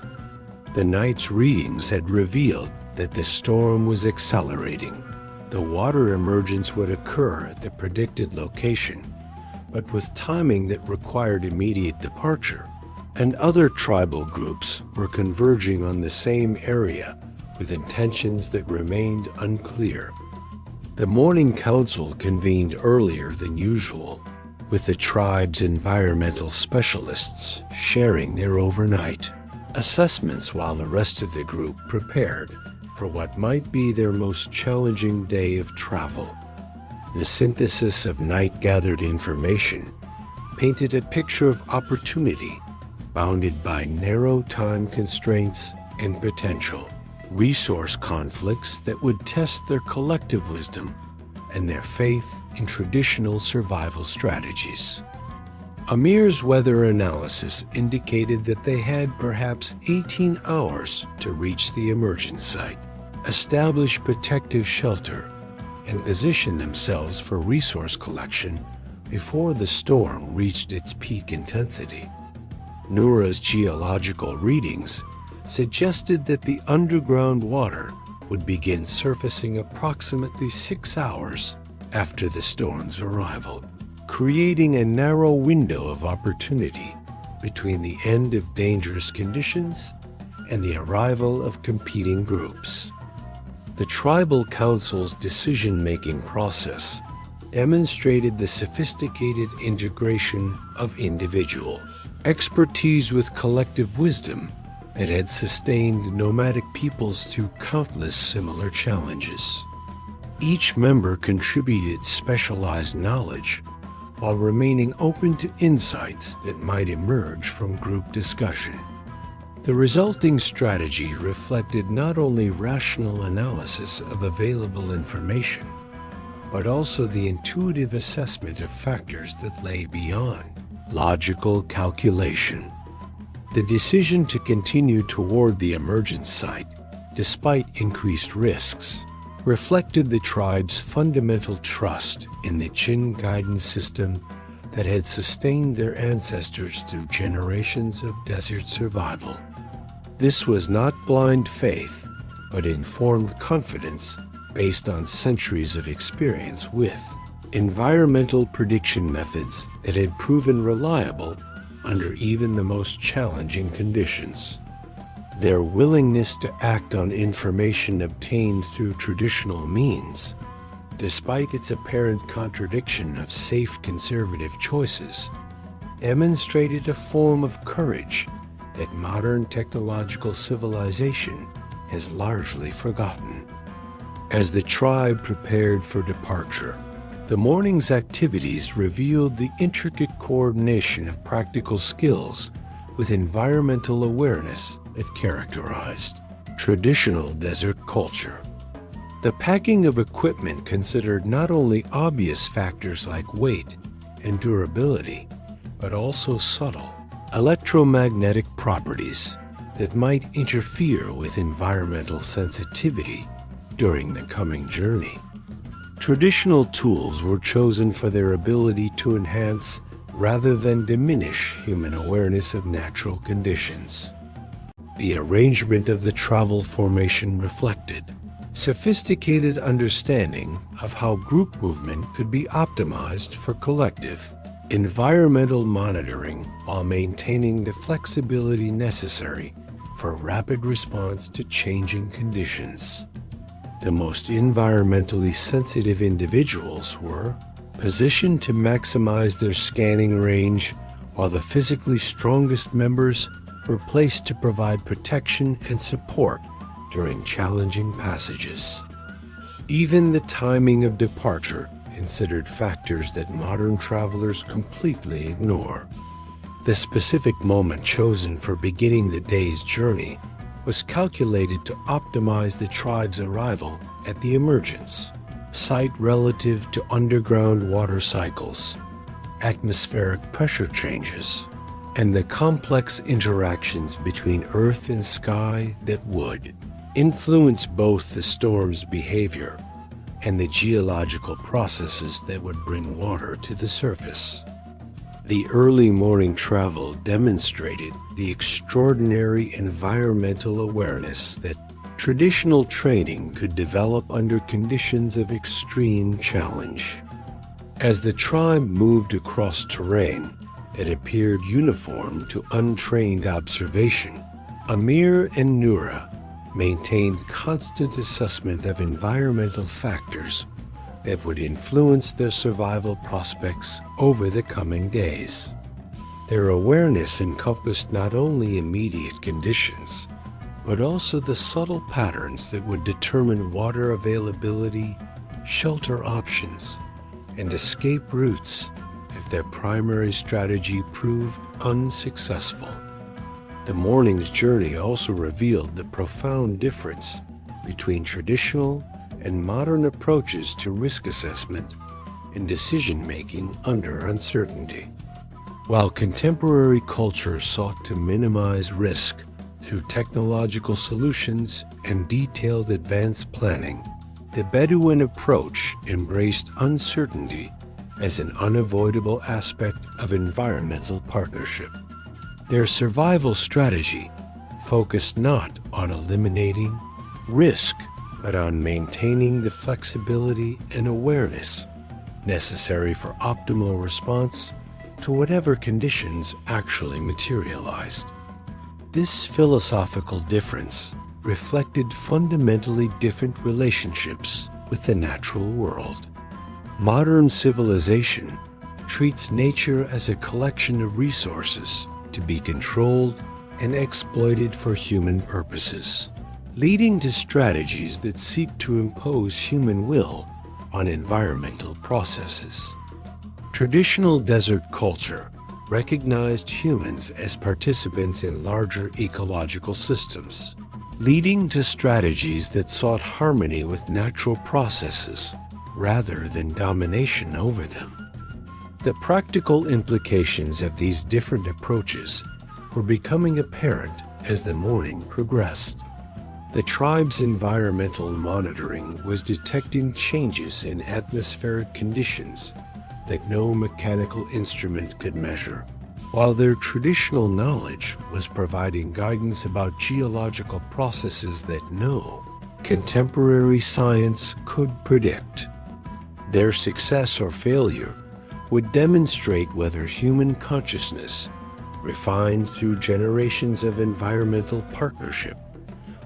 The night's readings had revealed that the storm was accelerating. The water emergence would occur at the predicted location, but with timing that required immediate departure, and other tribal groups were converging on the same area with intentions that remained unclear. The morning council convened earlier than usual, with the tribe's environmental specialists sharing their overnight assessments while the rest of the group prepared for what might be their most challenging day of travel. The synthesis of night-gathered information painted a picture of opportunity bounded by narrow time constraints and potential resource conflicts that would test their collective wisdom and their faith in traditional survival strategies. Amir's weather analysis indicated that they had perhaps 18 hours to reach the emergence site, establish protective shelter, and position themselves for resource collection before the storm reached its peak intensity. Noura's geological readings suggested that the underground water would begin surfacing approximately 6 hours after the storm's arrival, creating a narrow window of opportunity between the end of dangerous conditions and the arrival of competing groups. The tribal council's decision-making process demonstrated the sophisticated integration of individual expertise with collective wisdom that had sustained nomadic peoples through countless similar challenges. Each member contributed specialized knowledge while remaining open to insights that might emerge from group discussion. The resulting strategy reflected not only rational analysis of available information, but also the intuitive assessment of factors that lay beyond logical calculation. The decision to continue toward the emergence site, despite increased risks, reflected the tribe's fundamental trust in the Jinn guidance system that had sustained their ancestors through generations of desert survival. This was not blind faith, but informed confidence based on centuries of experience with environmental prediction methods that had proven reliable under even the most challenging conditions. Their willingness to act on information obtained through traditional means, despite its apparent contradiction of safe conservative choices, demonstrated a form of courage that modern technological civilization has largely forgotten. As the tribe prepared for departure, the morning's activities revealed the intricate coordination of practical skills with environmental awareness that characterized traditional desert culture. The packing of equipment considered not only obvious factors like weight and durability, but also subtle electromagnetic properties that might interfere with environmental sensitivity during the coming journey. Traditional tools were chosen for their ability to enhance rather than diminish human awareness of natural conditions. The arrangement of the travel formation reflected sophisticated understanding of how group movement could be optimized for collective environmental monitoring while maintaining the flexibility necessary for rapid response to changing conditions. The most environmentally sensitive individuals were positioned to maximize their scanning range, while the physically strongest members were placed to provide protection and support during challenging passages. Even the timing of departure considered factors that modern travelers completely ignore. The specific moment chosen for beginning the day's journey was calculated to optimize the tribe's arrival at the emergence site relative to underground water cycles. atmospheric pressure changes, and the complex interactions between earth and sky that would influence both the storm's behavior and the geological processes that would bring water to the surface. The early morning travel demonstrated the extraordinary environmental awareness that traditional training could develop under conditions of extreme challenge. As the tribe moved across terrain that appeared uniform to untrained observation, Amir and Noura maintained constant assessment of environmental factors that would influence their survival prospects over the coming days. Their awareness encompassed not only immediate conditions, but also the subtle patterns that would determine water availability, shelter options, and escape routes if their primary strategy proved unsuccessful. The morning's journey also revealed the profound difference between traditional and modern approaches to risk assessment and decision-making under uncertainty. While contemporary culture sought to minimize risk through technological solutions and detailed advanced planning, the Bedouin approach embraced uncertainty as an unavoidable aspect of environmental partnership. Their survival strategy focused not on eliminating risk, but on maintaining the flexibility and awareness necessary for optimal response to whatever conditions actually materialized. This philosophical difference reflected fundamentally different relationships with the natural world. Modern civilization treats nature as a collection of resources to be controlled and exploited for human purposes, leading to strategies that seek to impose human will on environmental processes. Traditional desert culture recognized humans as participants in larger ecological systems, leading to strategies that sought harmony with natural processes rather than domination over them. The practical implications of these different approaches were becoming apparent as the morning progressed. The tribe's environmental monitoring was detecting changes in atmospheric conditions that no mechanical instrument could measure, while their traditional knowledge was providing guidance about geological processes that no contemporary science could predict. Their success or failure would demonstrate whether human consciousness, refined through generations of environmental partnership,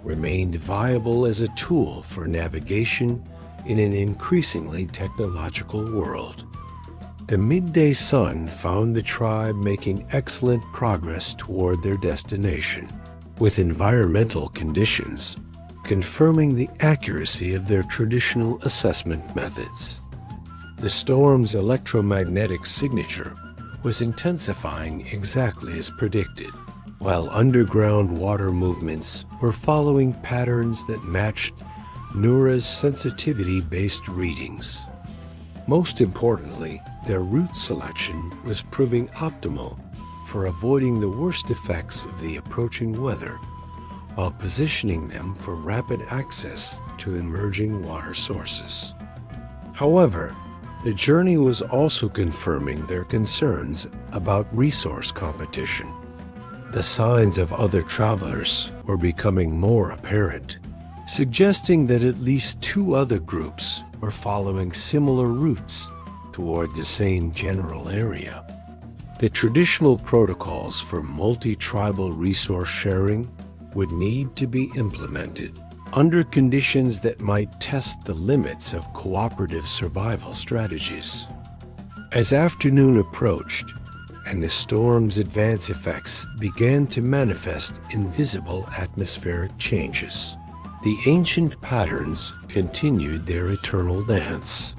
remained viable as a tool for navigation in an increasingly technological world. The midday sun found the tribe making excellent progress toward their destination, with environmental conditions confirming the accuracy of their traditional assessment methods. The storm's electromagnetic signature was intensifying exactly as predicted, while underground water movements were following patterns that matched Noura's sensitivity-based readings. Most importantly, their route selection was proving optimal for avoiding the worst effects of the approaching weather, while positioning them for rapid access to emerging water sources. However, the journey was also confirming their concerns about resource competition. The signs of other travelers were becoming more apparent, suggesting that at least two other groups were following similar routes toward the same general area. The traditional protocols for multi-tribal resource sharing would need to be implemented under conditions that might test the limits of cooperative survival strategies. As afternoon approached and the storm's advance effects began to manifest in visible atmospheric changes, the ancient patterns continued their eternal dance.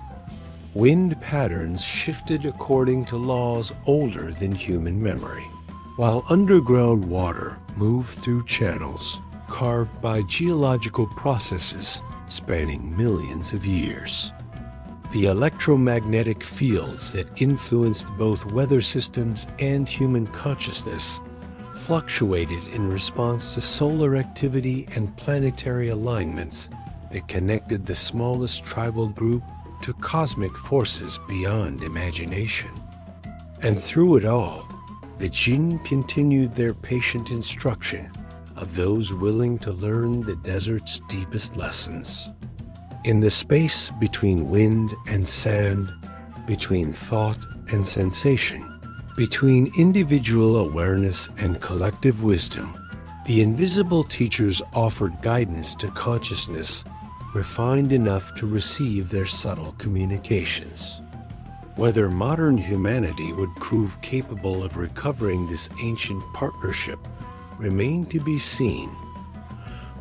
Wind patterns shifted according to laws older than human memory, while underground water moved through channels carved by geological processes spanning millions of years. The electromagnetic fields that influenced both weather systems and human consciousness fluctuated in response to solar activity and planetary alignments that connected the smallest tribal group to cosmic forces beyond imagination. And through it all, the Jinn continued their patient instruction of those willing to learn the desert's deepest lessons. In the space between wind and sand, between thought and sensation, between individual awareness and collective wisdom, the invisible teachers offered guidance to consciousness refined enough to receive their subtle communications. Whether modern humanity would prove capable of recovering this ancient partnership remained to be seen,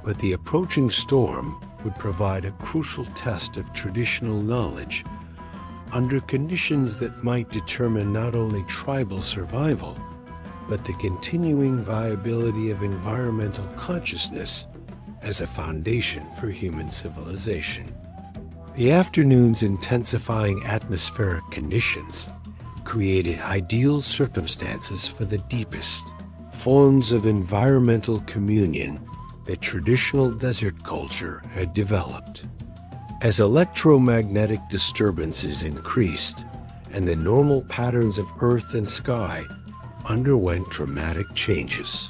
but the approaching storm would provide a crucial test of traditional knowledge under conditions that might determine not only tribal survival, but the continuing viability of environmental consciousness as a foundation for human civilization. The afternoon's intensifying atmospheric conditions created ideal circumstances for the deepest forms of environmental communion that traditional desert culture had developed. As electromagnetic disturbances increased and the normal patterns of earth and sky underwent dramatic changes,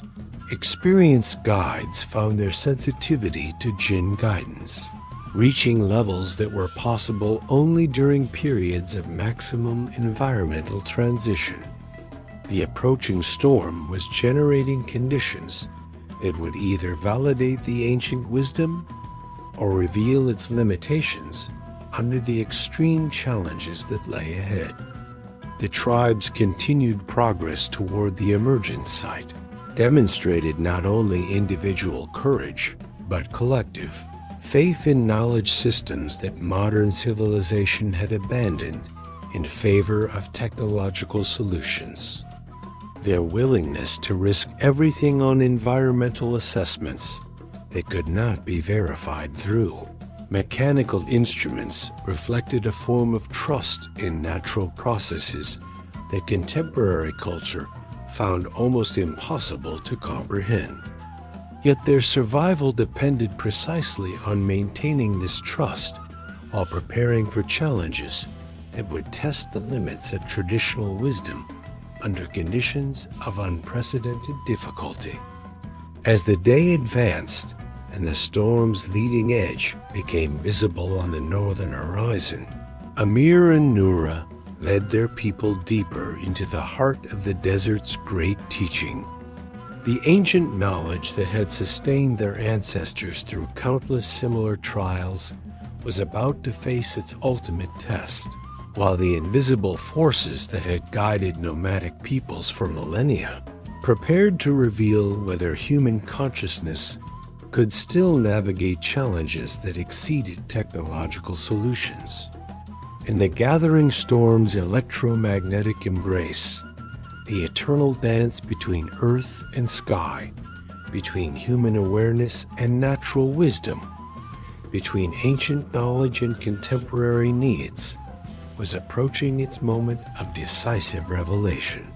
experienced guides found their sensitivity to Jinn guidance reaching levels that were possible only during periods of maximum environmental transition. The approaching storm was generating conditions that would either validate the ancient wisdom or reveal its limitations under the extreme challenges that lay ahead. The tribe's continued progress toward the emergence site demonstrated not only individual courage, but collective faith in knowledge systems that modern civilization had abandoned in favor of technological solutions. Their willingness to risk everything on environmental assessments that could not be verified through mechanical instruments reflected a form of trust in natural processes that contemporary culture found almost impossible to comprehend. Yet their survival depended precisely on maintaining this trust while preparing for challenges that would test the limits of traditional wisdom under conditions of unprecedented difficulty. As the day advanced and the storm's leading edge became visible on the northern horizon, Amir and Noura led their people deeper into the heart of the desert's great teaching. The ancient knowledge that had sustained their ancestors through countless similar trials was about to face its ultimate test, while the invisible forces that had guided nomadic peoples for millennia prepared to reveal whether human consciousness could still navigate challenges that exceeded technological solutions. In the gathering storm's electromagnetic embrace, the eternal dance between earth and sky, between human awareness and natural wisdom, between ancient knowledge and contemporary needs, was approaching its moment of decisive revelation.